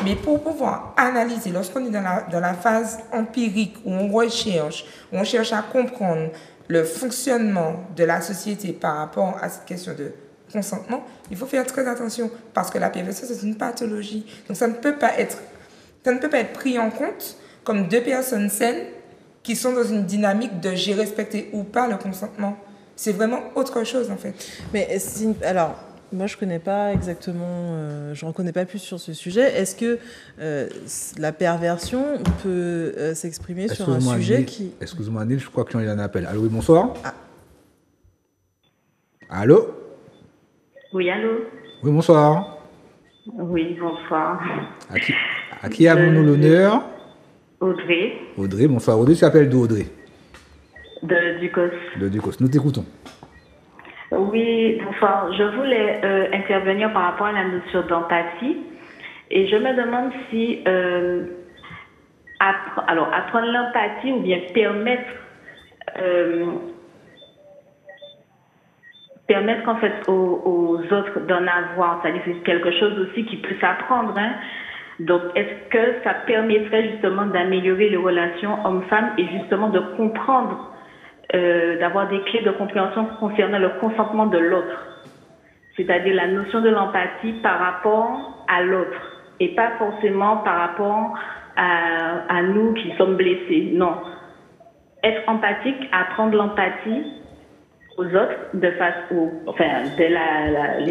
Mais pour pouvoir analyser, lorsqu'on est dans la phase empirique, où on cherche à comprendre le fonctionnement de la société par rapport à cette question de consentement, il faut faire très attention parce que la perversion, c'est une pathologie. Donc ça ne peut pas être pris en compte comme deux personnes saines qui sont dans une dynamique de j'ai respecté ou pas le consentement. C'est vraiment autre chose, en fait. Mais alors, moi, je ne connais pas exactement, je ne reconnais pas plus sur ce sujet. Est-ce que la perversion peut s'exprimer sur un sujet qui... Excuse-moi, Neil, je crois qu'il y a un appel. Allô, oui, bonsoir. Allô ? Oui, allô ? Oui, bonsoir. Oui, bonsoir. À qui avons-nous l'honneur ? Audrey. Audrey, bonsoir. Audrey, tu t'appelles d'où, Audrey ? De Ducos. De Ducos. Nous t'écoutons. Oui, bonsoir. Je voulais intervenir par rapport à la notion d'empathie. Et je me demande si apprendre l'empathie ou bien permettre en fait aux autres d'en avoir. C'est-à-dire que c'est quelque chose aussi qui peut s'apprendre. Hein. Donc, est-ce que ça permettrait justement d'améliorer les relations hommes-femmes et justement de comprendre d'avoir des clés de compréhension concernant le consentement de l'autre, c'est-à-dire la notion de l'empathie par rapport à l'autre et pas forcément par rapport à nous qui sommes blessés. Non. Être empathique, apprendre l'empathie aux autres dès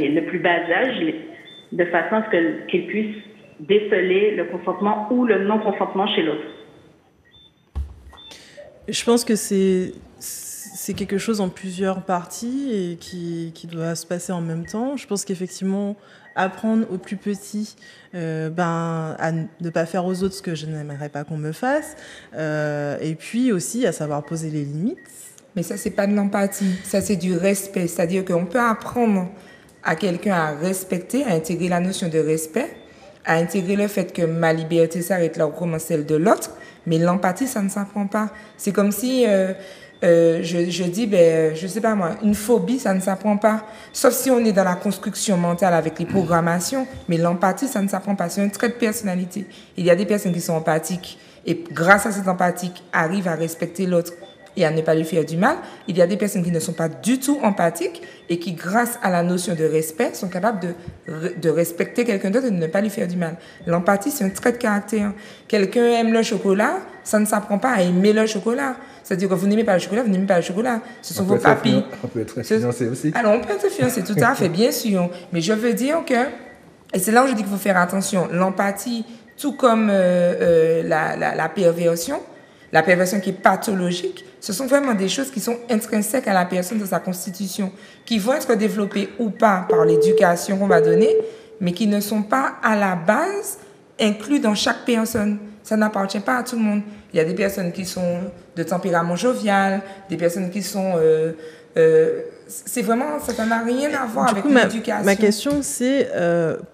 le plus bas âge, de façon à ce qu'ils puissent déceler le consentement ou le non-consentement chez l'autre. Je pense que c'est quelque chose en plusieurs parties et qui doit se passer en même temps. Je pense qu'effectivement, apprendre aux plus petits à ne pas faire aux autres ce que je n'aimerais pas qu'on me fasse, et puis aussi à savoir poser les limites. Mais ça, c'est pas de l'empathie, ça c'est du respect. C'est-à-dire qu'on peut apprendre à quelqu'un à respecter, à intégrer la notion de respect, à intégrer le fait que ma liberté s'arrête là où commence celle de l'autre, mais l'empathie, ça ne s'apprend pas. C'est comme si je dis, je sais pas moi, une phobie, ça ne s'apprend pas. Sauf si on est dans la construction mentale avec les programmations, mais l'empathie, ça ne s'apprend pas. C'est un trait de personnalité. Il y a des personnes qui sont empathiques et grâce à cette empathie, arrivent à respecter l'autre et à ne pas lui faire du mal. Il y a des personnes qui ne sont pas du tout empathiques et qui, grâce à la notion de respect, sont capables de respecter quelqu'un d'autre et de ne pas lui faire du mal. L'empathie, c'est un trait de caractère. Quelqu'un aime le chocolat, ça ne s'apprend pas à aimer le chocolat. C'est-à-dire que vous n'aimez pas le chocolat, vous n'aimez pas le chocolat. Ce sont vos papilles. On peut être influencé aussi. Alors, on peut être influencé, tout à fait, bien sûr. Mais je veux dire que, et c'est là où je dis qu'il faut faire attention, l'empathie, tout comme la perversion qui est pathologique, ce sont vraiment des choses qui sont intrinsèques à la personne de sa constitution, qui vont être développées ou pas par l'éducation qu'on va donner, mais qui ne sont pas à la base inclus dans chaque personne. Ça n'appartient pas à tout le monde. Il y a des personnes qui sont de tempérament jovial, des personnes qui sont... c'est vraiment... Ça n'a rien à voir avec l'éducation. Ma question, c'est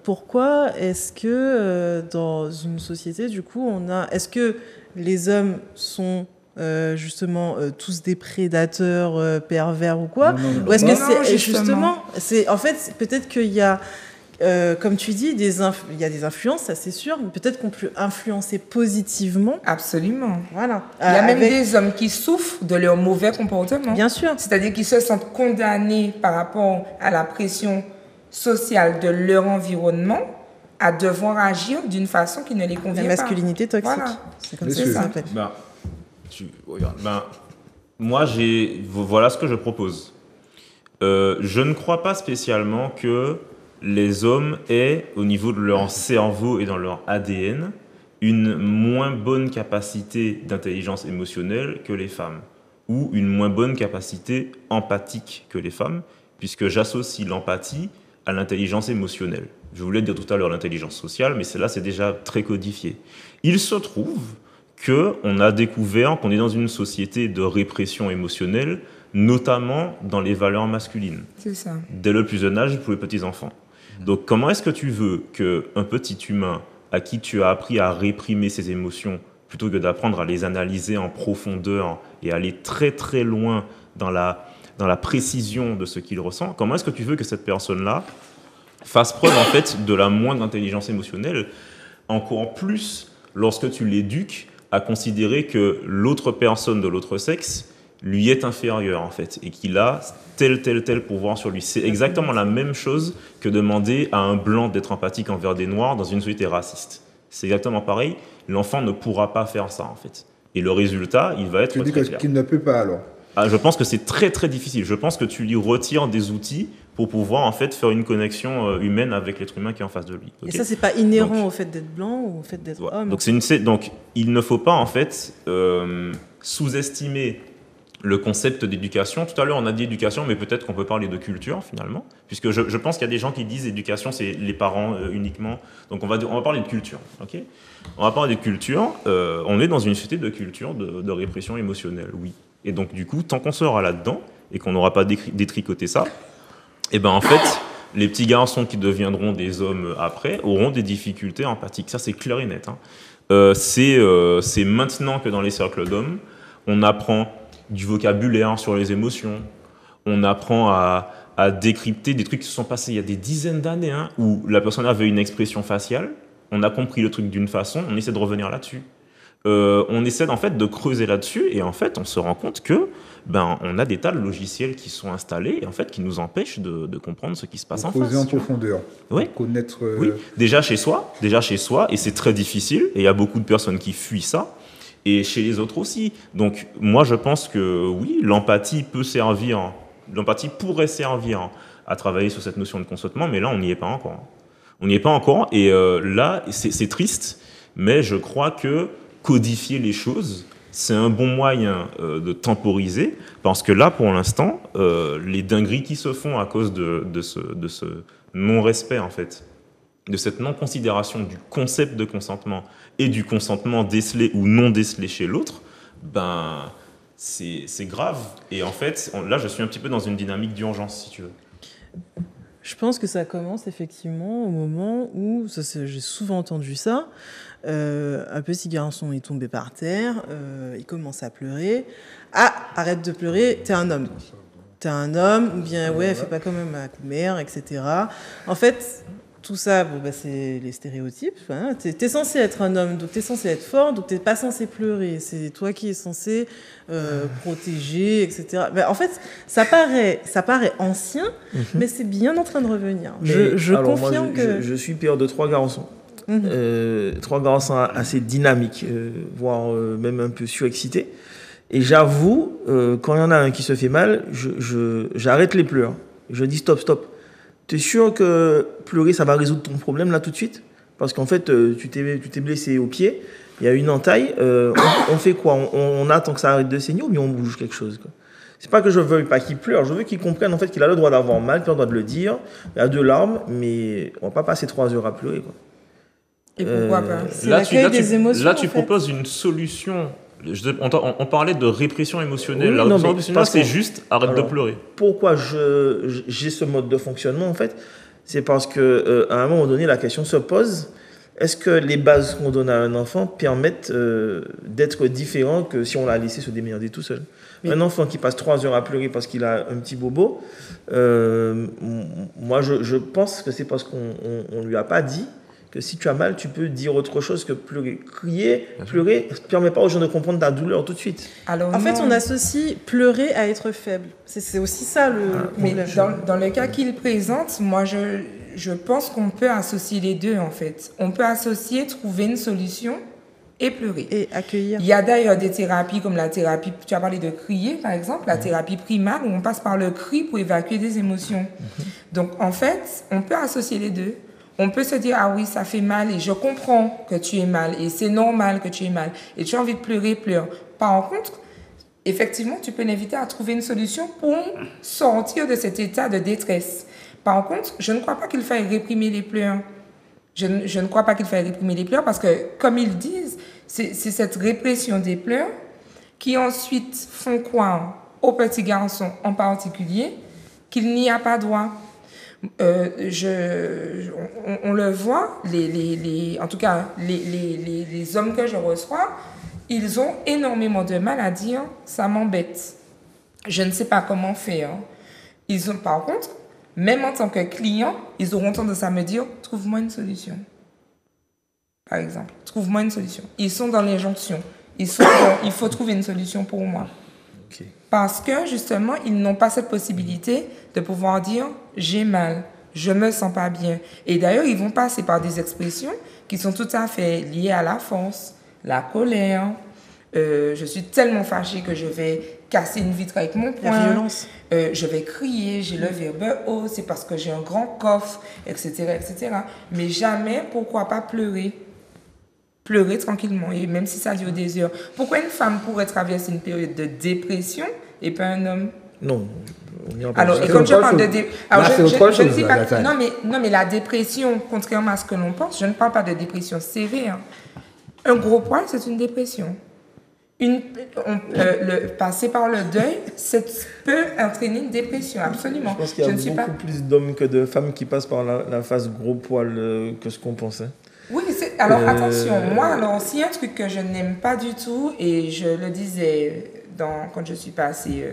pourquoi est-ce que dans une société, du coup, est-ce que les hommes sont justement tous des prédateurs pervers ou quoi? Non, ou est-ce que non, c'est justement... En fait, peut-être qu'il y a comme tu dis, il y a des influences, ça c'est sûr, mais peut-être qu'on peut influencer positivement. Absolument. Voilà. Il y a même des hommes qui souffrent de leur mauvais comportement. Bien sûr. C'est-à-dire qu'ils se sentent condamnés par rapport à la pression sociale de leur environnement à devoir agir d'une façon qui ne les convient pas. La masculinité toxique. Voilà. C'est comme ça que ça s'appelle. Moi, voilà ce que je propose. Je ne crois pas spécialement que les hommes aient, au niveau de leur cerveau et dans leur ADN, une moins bonne capacité d'intelligence émotionnelle que les femmes, ou une moins bonne capacité empathique que les femmes, puisque j'associe l'empathie à l'intelligence émotionnelle. Je voulais dire tout à l'heure l'intelligence sociale, mais celle-là, c'est déjà très codifié. Il se trouve qu'on a découvert qu'on est dans une société de répression émotionnelle, notamment dans les valeurs masculines. C'est ça. Dès le plus jeune âge pour les petits-enfants. Donc comment est-ce que tu veux qu'un petit humain à qui tu as appris à réprimer ses émotions, plutôt que d'apprendre à les analyser en profondeur et aller très très loin dans la précision de ce qu'il ressent, comment est-ce que tu veux que cette personne-là fasse preuve en fait de la moindre intelligence émotionnelle, encore plus lorsque tu l'éduques à considérer que l'autre personne de l'autre sexe lui est inférieur en fait et qu'il a tel pouvoir sur lui. C'est exactement la même chose que demander à un blanc d'être empathique envers des noirs dans une société raciste. C'est exactement pareil. L'enfant ne pourra pas faire ça en fait. Et le résultat, il va être Tu dis qu'il ne peut pas alors? Je pense que c'est très très difficile. Je pense que tu lui retires des outils pour pouvoir en fait faire une connexion humaine avec l'être humain qui est en face de lui. Okay. Et ça, c'est pas inhérent au fait d'être blanc ou au fait d'être homme. Donc il ne faut pas en fait sous-estimer le concept d'éducation. Tout à l'heure, on a dit éducation, mais peut-être qu'on peut parler de culture finalement, puisque je pense qu'il y a des gens qui disent éducation, c'est les parents uniquement. Donc on va parler de culture. Okay, on va parler de culture. On est dans une société de culture de répression émotionnelle, oui. Et donc, du coup, tant qu'on sera là-dedans et qu'on n'aura pas détricoté ça, et ben en fait, les petits garçons qui deviendront des hommes après auront des difficultés empathiques. Ça, c'est clair et net. Hein. C'est maintenant que dans les cercles d'hommes, on apprend du vocabulaire sur les émotions, on apprend à décrypter des trucs qui se sont passés il y a des dizaines d'années, hein, où la personne avait une expression faciale, on a compris le truc d'une façon, on essaie de revenir là-dessus. On essaie en fait de creuser là-dessus et en fait on se rend compte que on a des tas de logiciels qui sont installés et en fait qui nous empêchent de comprendre ce qui se passe en face. Creuser en profondeur. Oui. Connaître. Oui. Déjà chez soi et c'est très difficile et il y a beaucoup de personnes qui fuient ça et chez les autres aussi. Donc moi je pense que oui, l'empathie pourrait servir à travailler sur cette notion de consentement, mais là on n'y est pas encore. On n'y est pas encore et là c'est triste, mais je crois que codifier les choses, c'est un bon moyen de temporiser, parce que là, pour l'instant, les dingueries qui se font à cause de ce non-respect, en fait, de cette non-considération du concept de consentement et du consentement décelé ou non décelé chez l'autre, c'est grave. Et en fait, là, je suis un petit peu dans une dynamique d'urgence, si tu veux. Je pense que ça commence effectivement au moment où, j'ai souvent entendu ça, un petit garçon est tombé par terre, il commence à pleurer. Ah, arrête de pleurer, t'es un homme. T'es un homme, ou bien ouais, fais pas comme ma mère, etc. En fait, tout ça, c'est les stéréotypes. Hein. T'es censé être un homme, donc t'es censé être fort, donc t'es pas censé pleurer. C'est toi qui es censé protéger, etc. En fait, ça paraît ancien, mais c'est bien en train de revenir. Je confirme que... Je suis père de 3 garçons. 3 garçons assez dynamiques, voire même un peu surexcités. Et j'avoue, quand il y en a un qui se fait mal, j'arrête les pleurs. Je dis stop. T'es sûr que pleurer, ça va résoudre ton problème là tout de suite? Parce qu'en fait, tu t'es blessé au pied, il y a une entaille, on fait quoi? On attend que ça arrête de saigner ou bien on bouge quelque chose, quoi? C'est pas que je veux pas qu'il pleure, je veux qu'il comprenne en fait qu'il a le droit d'avoir mal, qu'il a le droit de le dire, il y a 2 larmes, mais on va pas passer 3 heures à pleurer, quoi. Et pourquoi pas? C'est l'accueil des émotions. Là, tu proposes une solution. On parlait de répression émotionnelle. Oui, là, c'est juste arrête de pleurer. Pourquoi j'ai ce mode de fonctionnement, en fait? C'est parce qu'à un moment donné, la question se pose, est-ce que les bases qu'on donne à un enfant permettent d'être différents que si on l'a laissé se démerder tout seul? Oui. Un enfant qui passe 3 heures à pleurer parce qu'il a un petit bobo, moi je pense que c'est parce qu'on ne lui a pas dit que si tu as mal, tu peux dire autre chose que pleurer. Crier, pleurer, ne permet pas aux gens de comprendre ta douleur tout de suite. Alors, en fait, on associe pleurer à être faible. C'est aussi ça le problème. Mais dans le cas qu'il présente, moi, je pense qu'on peut associer les deux, en fait. On peut associer, trouver une solution et pleurer. Et accueillir. Il y a d'ailleurs des thérapies comme la thérapie, tu as parlé de crier, par exemple, la thérapie primale, où on passe par le cri pour évacuer des émotions. Donc, en fait, on peut associer les deux. On peut se dire, ah oui, ça fait mal et je comprends que tu es mal et c'est normal que tu aies mal et tu as envie de pleurer, pleure. Par contre, effectivement, tu peux l'inviter à trouver une solution pour sortir de cet état de détresse. Par contre, je ne crois pas qu'il faille réprimer les pleurs. Je ne crois pas qu'il faille réprimer les pleurs parce que, comme ils disent, c'est cette répression des pleurs qui ensuite font croire aux petits garçons en particulier qu'il n'y a pas droit. On le voit, en tout cas, les hommes que je reçois, ils ont énormément de mal à dire « ça m'embête ». Je ne sais pas comment faire. Ils ont, par contre, même en tant que client, ils auront tendance à me dire « trouve-moi une solution ». Par exemple, « trouve-moi une solution ». Ils sont dans l'injonction. Il faut trouver une solution pour moi. Okay. Parce que, justement, ils n'ont pas cette possibilité de pouvoir dire « j'ai mal, je me sens pas bien ». Et d'ailleurs, ils vont passer par des expressions qui sont tout à fait liées à la force, la colère. Je suis tellement fâchée que je vais casser une vitre avec mon poing. La violence. Je vais crier, j'ai le verbe haut, c'est parce que j'ai un grand coffre, etc., etc. Mais jamais, pourquoi pas pleurer? Pleurer tranquillement, et même si ça dure des heures. Pourquoi une femme pourrait traverser une période de dépression et pas un homme? Non. Alors, et quand je parle de dépression, non, mais la dépression, contrairement à ce que l'on pense, je ne parle pas de dépression sévère. Un gros poil, c'est une dépression. Passer par le deuil, ça peut entraîner une dépression, absolument. Je pense qu'il y a beaucoup plus d'hommes que de femmes qui passent par la phase gros poil que ce qu'on pensait. Oui, alors attention, moi, alors, s'il y a un truc que je n'aime pas du tout, et je le disais quand je suis passée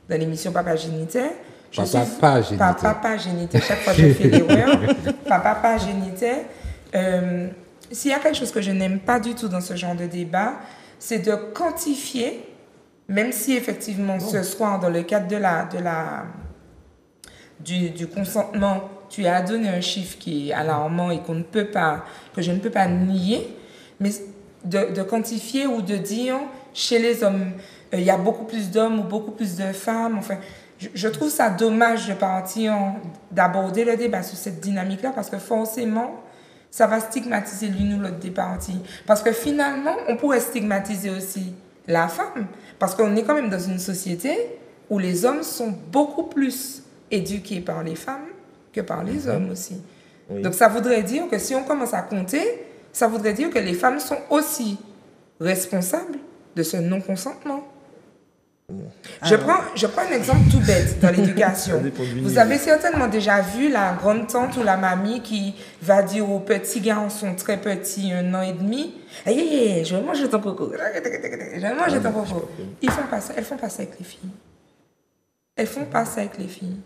dans l'émission Papa Géniteur, Papa Géniteur, chaque fois je fais l'erreur, Papa Géniteur, s'il y a quelque chose que je n'aime pas du tout dans ce genre de débat, c'est de quantifier, même si effectivement ce soir, dans le cadre du consentement, tu as donné un chiffre qui est alarmant et que je ne peux pas nier, mais de quantifier ou de dire chez les hommes, il y a beaucoup plus d'hommes ou beaucoup plus de femmes. Enfin, je trouve ça dommage de d'aborder le débat sur cette dynamique-là parce que forcément, ça va stigmatiser l'une ou l'autre des parties. Parce que finalement, on pourrait stigmatiser aussi la femme parce qu'on est quand même dans une société où les hommes sont beaucoup plus éduqués par les femmes que par les hommes aussi. Oui. Donc ça voudrait dire que si on commence à compter, ça voudrait dire que les femmes sont aussi responsables de ce non-consentement. Je prends un exemple tout bête dans l'éducation. Vous avez certainement déjà vu la grande tante ou la mamie qui va dire aux petits garçons très petits, 1 an et demi, hey, je vais manger ton coco. Je vais manger ton coco. Elles font pas ça avec les filles. Elles font pas ça avec les filles.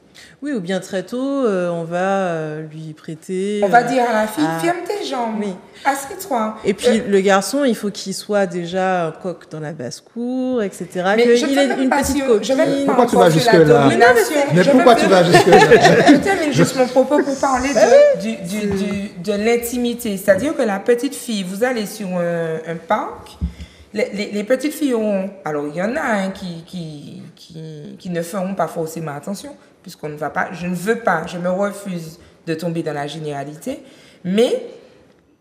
Oui, ou bien très tôt, on va lui prêter... On va dire à la fille, ferme tes jambes, oui. Assieds-toi. Et puis le garçon, il faut qu'il soit déjà un coq dans la basse-cour, etc. Mais qu'il ait une petite copine. Pourquoi tu vas jusque-là? Mais pourquoi tu vas jusque-là? Je termine juste mon propos pour parler de l'intimité. C'est-à-dire que la petite fille, vous allez sur un parc... Les petites filles auront... Alors, il y en a qui ne feront pas forcément attention, puisqu'on ne va pas... Je me refuse de tomber dans la généralité, mais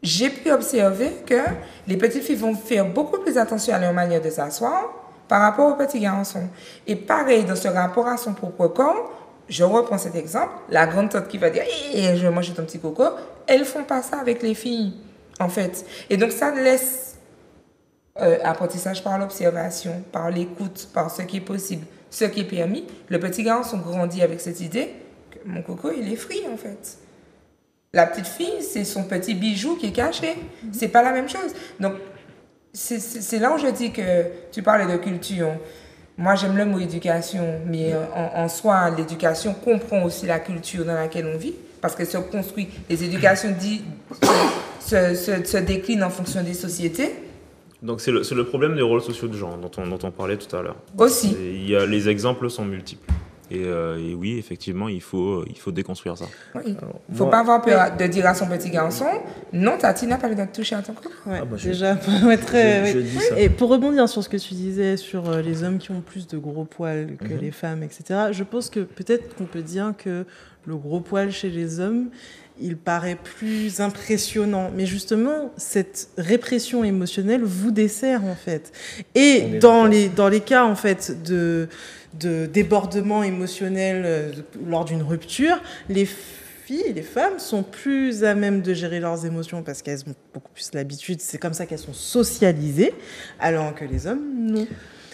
j'ai pu observer que les petites filles vont faire beaucoup plus attention à leur manière de s'asseoir par rapport aux petits garçons. Et pareil, dans ce rapport à son propre corps, je reprends cet exemple, la grande tante qui va dire hey, « je vais manger ton petit coco », elles ne font pas ça avec les filles, en fait. Et donc, ça laisse... apprentissage par l'observation, par l'écoute, par ce qui est possible, ce qui est permis. Le petit garçon grandit avec cette idée que mon coco, il est free, en fait. La petite fille, c'est son petit bijou qui est caché. C'est pas la même chose. Donc, c'est là où je dis que tu parlais de culture. Moi, j'aime le mot éducation, mais en soi, l'éducation comprend aussi la culture dans laquelle on vit, parce qu'elle se construit. Les éducations se déclinent en fonction des sociétés. Donc c'est le problème des rôles sociaux de genre dont on parlait tout à l'heure. Aussi. Les exemples sont multiples. Et oui, effectivement, il faut déconstruire ça. Il ne faut pas avoir peur de dire à son petit garçon, non, Tati n'a pas le droit de toucher à ton corps. Ouais, bah, déjà, ouais, très, je oui. dis ça. Et pour rebondir sur ce que tu disais sur les hommes qui ont plus de gros poils que les femmes, etc., je pense que peut-être qu'on peut dire que le gros poil chez les hommes, il paraît plus impressionnant. Mais justement, cette répression émotionnelle vous dessert, en fait. Et dans les cas, en fait, de débordement émotionnel lors d'une rupture, les filles, les femmes sont plus à même de gérer leurs émotions parce qu'elles ont beaucoup plus l'habitude, c'est comme ça qu'elles sont socialisées, alors que les hommes, non.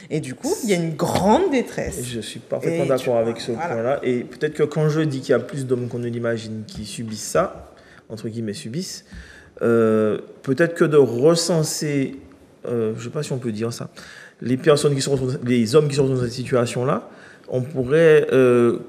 Et du coup, il y a une grande détresse. Je suis parfaitement d'accord avec ce point-là. Et peut-être que quand je dis qu'il y a plus d'hommes qu'on ne l'imagine qui subissent ça, entre guillemets subissent, peut-être que de recenser, je ne sais pas si on peut dire ça, les hommes qui sont dans cette situation-là, on pourrait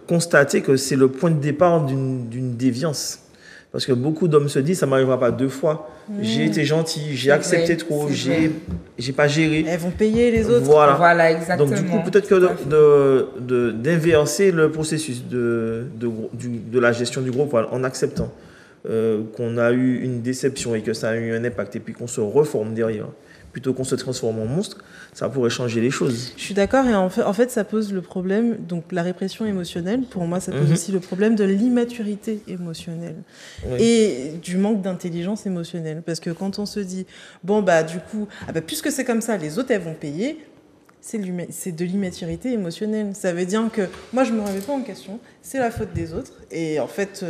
constater que c'est le point de départ d'une déviance. Parce que beaucoup d'hommes se disent, ça ne m'arrivera pas 2 fois. J'ai été gentil, j'ai accepté trop, j'ai pas géré. Elles vont payer les autres. Voilà, exactement. Donc du coup, peut-être que d'inverser le processus de la gestion du gros poil en acceptant qu'on a eu une déception et que ça a eu un impact et puis qu'on se reforme derrière, plutôt qu'on se transforme en monstre, ça pourrait changer les choses. Je suis d'accord, et en fait, ça pose le problème, donc la répression émotionnelle, pour moi, ça pose aussi le problème de l'immaturité émotionnelle et du manque d'intelligence émotionnelle. Parce que quand on se dit, bon, bah, du coup, puisque c'est comme ça, les autres, elles vont payer, c'est de l'immaturité émotionnelle. Ça veut dire que moi, je ne me remets pas en question, c'est la faute des autres, et en fait,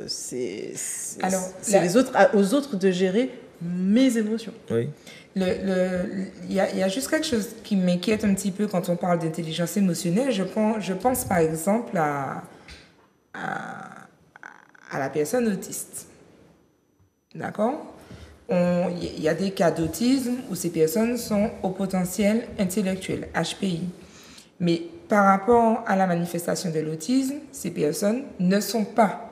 c'est aux autres de gérer mes émotions. Oui. Il y a juste quelque chose qui m'inquiète un petit peu quand on parle d'intelligence émotionnelle. Je pense par exemple à la personne autiste. D'accord ? Il y a des cas d'autisme où ces personnes sont au potentiel intellectuel, HPI. Mais par rapport à la manifestation de l'autisme, ces personnes n'ont pas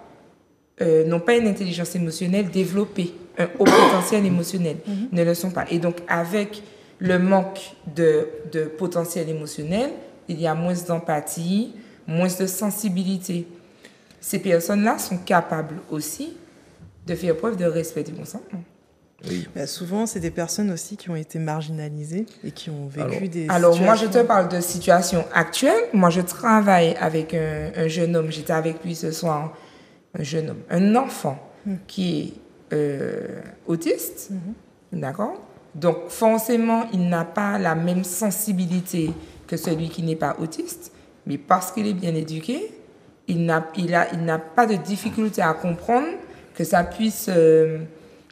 une intelligence émotionnelle développée, un haut potentiel émotionnel, ne le sont pas. Et donc, avec le manque de potentiel émotionnel, il y a moins d'empathie, moins de sensibilité. Ces personnes-là sont capables aussi de faire preuve de respect du consentement. Oui. Bah, souvent, c'est des personnes aussi qui ont été marginalisées et qui ont vécu des Alors, situations... moi, je te parle de situation actuelle. Moi, je travaille avec un jeune homme. J'étais avec lui ce soir. Un jeune homme, un enfant qui est autiste, d'accord ? Donc, forcément, il n'a pas la même sensibilité que celui qui n'est pas autiste, mais parce qu'il est bien éduqué, il n'a pas de difficulté à comprendre que ça puisse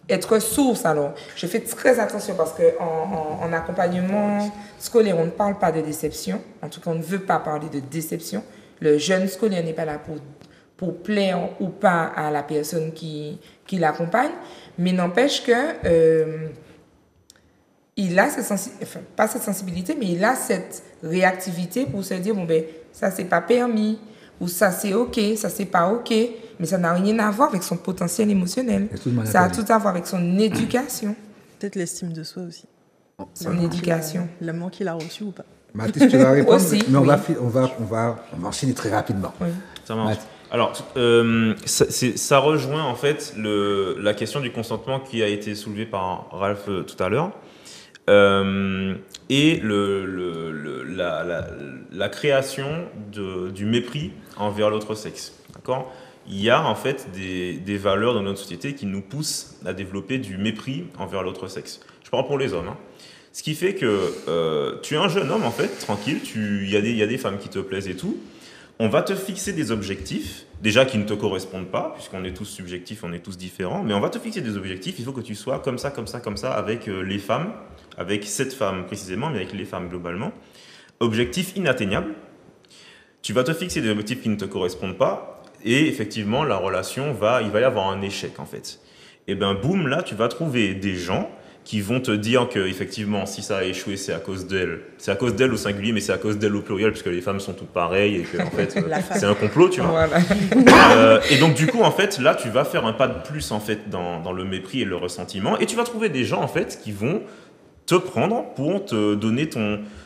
être source. Alors, je fais très attention parce qu'en accompagnement scolaire, on ne parle pas de déception. En tout cas, on ne veut pas parler de déception. Le jeune scolaire n'est pas là pour plaire ou pas à la personne qui l'accompagne, mais n'empêche que il a pas cette sensibilité, mais il a cette réactivité pour se dire, bon ben, ça c'est pas permis, ou ça c'est ok, ça c'est pas ok, mais ça n'a rien à voir avec son potentiel émotionnel. Ça a tout à voir avec son éducation. Peut-être l'estime de soi aussi. Son éducation. L'amour qu'il a reçu ou pas. Mathis, tu vas répondre, Aussi, mais oui. on va enchaîner très rapidement. Oui. Ça marche. Alors, ça rejoint en fait la question du consentement qui a été soulevée par Ralph tout à l'heure. Et la création du mépris envers l'autre sexe. D'accord ? Il y a en fait des valeurs dans notre société qui nous poussent à développer du mépris envers l'autre sexe. Je parle pour les hommes. Hein. Ce qui fait que tu es un jeune homme, en fait, tranquille, il y a des femmes qui te plaisent et tout. On va te fixer des objectifs, déjà qui ne te correspondent pas, puisqu'on est tous subjectifs, on est tous différents, mais on va te fixer des objectifs, il faut que tu sois comme ça, avec les femmes, avec cette femme précisément, mais avec les femmes globalement. Objectifs inatteignables. Tu vas te fixer des objectifs qui ne te correspondent pas, et effectivement, la relation il va y avoir un échec, en fait. Et ben, boum, là, tu vas trouver des gens qui vont te dire que, effectivement, si ça a échoué, c'est à cause d'elle. C'est à cause d'elle au singulier, mais c'est à cause d'elle au pluriel, puisque les femmes sont toutes pareilles et que, en fait, c'est un complot, tu vois. Voilà. Et donc, du coup, en fait, là, tu vas faire un pas de plus, en fait, dans le mépris et le ressentiment, et tu vas trouver des gens, en fait, qui vont te prendre pour te donner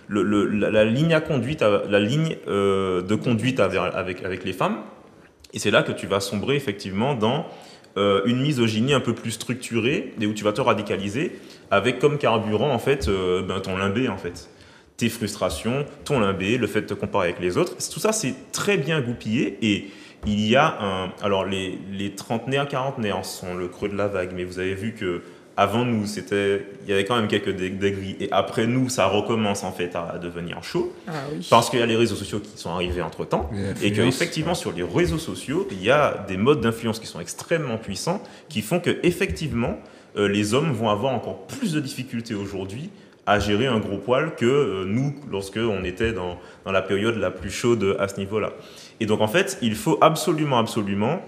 la ligne à conduite, la ligne de conduite avec les femmes. Et c'est là que tu vas sombrer, effectivement, dans une misogynie un peu plus structurée et où tu vas te radicaliser avec comme carburant en fait ton limbé en fait, tes frustrations, ton limbé, le fait de te comparer avec les autres. Tout ça c'est très bien goupillé et il y a alors les trentenaires, quarantenaires sont le creux de la vague, mais vous avez vu que avant nous, il y avait quand même quelques degrés et après nous, ça recommence en fait à devenir chaud parce qu'il y a les réseaux sociaux qui sont arrivés entre-temps et qu'effectivement sur les réseaux sociaux, il y a des modes d'influence qui sont extrêmement puissants qui font que effectivement les hommes vont avoir encore plus de difficultés aujourd'hui à gérer un gros poil que nous lorsque on était dans la période la plus chaude à ce niveau-là. Et donc en fait, il faut absolument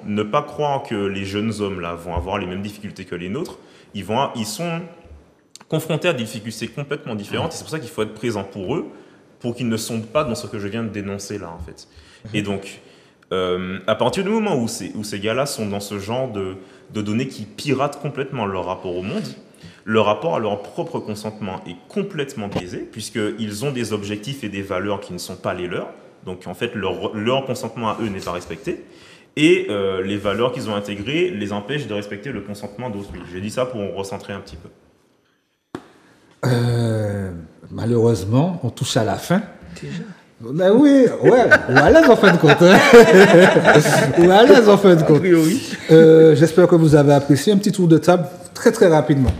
ne pas croire que les jeunes hommes là vont avoir les mêmes difficultés que les nôtres. Ils sont confrontés à des difficultés complètement différentes et c'est pour ça qu'il faut être présent pour eux, pour qu'ils ne sombent pas dans ce que je viens de dénoncer là en fait. Et donc, à partir du moment où ces gars-là sont dans ce genre de données qui piratent complètement leur rapport au monde, leur rapport à leur propre consentement est complètement biaisé puisqu'ils ont des objectifs et des valeurs qui ne sont pas les leurs. Donc en fait, leur consentement à eux n'est pas respecté. Et les valeurs qu'ils ont intégrées les empêchent de respecter le consentement d'autrui. J'ai dit ça pour recentrer un petit peu. Malheureusement, on touche à la fin. Déjà. Ben oui, ouais, ou à l'aise en fin de compte. Ou à l'aise en fin de compte. J'espère que vous avez apprécié un petit tour de table très très rapidement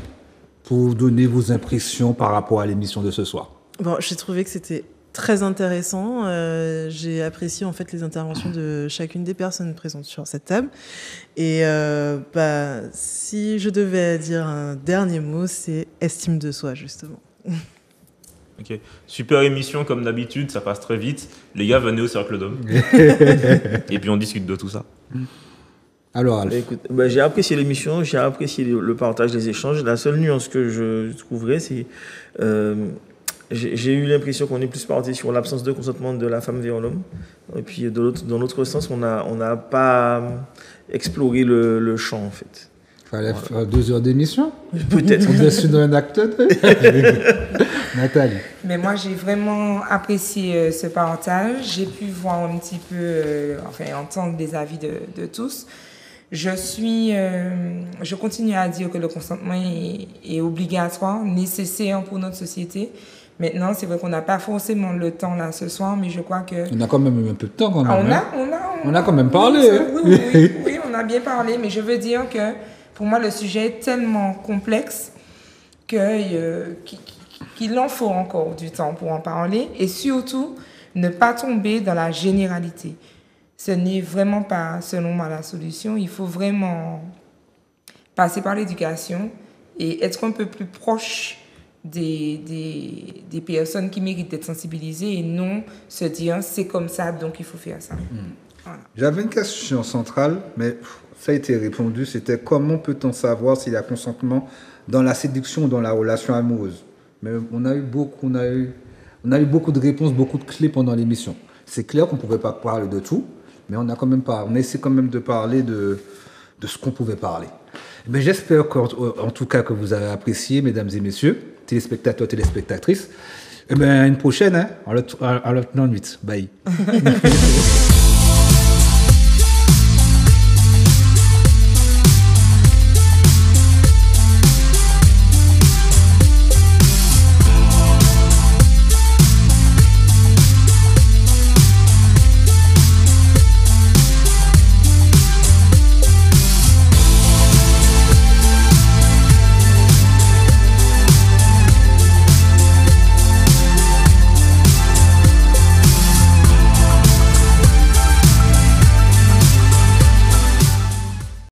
pour donner vos impressions par rapport à l'émission de ce soir. Bon, j'ai trouvé que c'était très intéressant. J'ai apprécié en fait les interventions de chacune des personnes présentes sur cette table. Et si je devais dire un dernier mot, c'est estime de soi justement. Ok, super émission comme d'habitude, ça passe très vite. Les gars, venez au cercle d'hommes. Et puis on discute de tout ça. Alors, Alf. Écoute, j'ai apprécié l'émission, j'ai apprécié le partage, les échanges. La seule nuance que je trouverais, c'est j'ai eu l'impression qu'on est plus parti sur l'absence de consentement de la femme vers l'homme. Et puis dans l'autre sens, on n'a pas exploré le champ en fait. Fallait faire 2 heures d'émission. Peut-être. On est sur un acte. Nathalie. Mais moi, j'ai vraiment apprécié ce partage. J'ai pu voir un petit peu, entendre des avis de tous. Je continue à dire que le consentement est obligatoire, nécessaire pour notre société. Maintenant, c'est vrai qu'on n'a pas forcément le temps là ce soir, mais je crois que... On a quand même eu un peu de temps quand même. On a quand même parlé. Oui, on a bien parlé, mais je veux dire que pour moi, le sujet est tellement complexe qu'il en faut encore du temps pour en parler et surtout ne pas tomber dans la généralité. Ce n'est vraiment pas, selon moi, la solution. Il faut vraiment passer par l'éducation et être un peu plus proche des personnes qui méritent d'être sensibilisées et non se dire c'est comme ça, donc il faut faire ça. Voilà. J'avais une question centrale, mais ça a été répondu. C'était comment peut-on savoir s'il y a consentement dans la séduction ou dans la relation amoureuse? Mais on a eu beaucoup de réponses, beaucoup de clés pendant l'émission. C'est clair qu'on ne pouvait pas parler de tout, mais on a essayé quand même de parler de ce qu'on pouvait parler. Mais j'espère en tout cas que vous avez apprécié, mesdames et messieurs, téléspectateurs, téléspectatrices. Et bien, une prochaine, à l'autre nuit. Bye.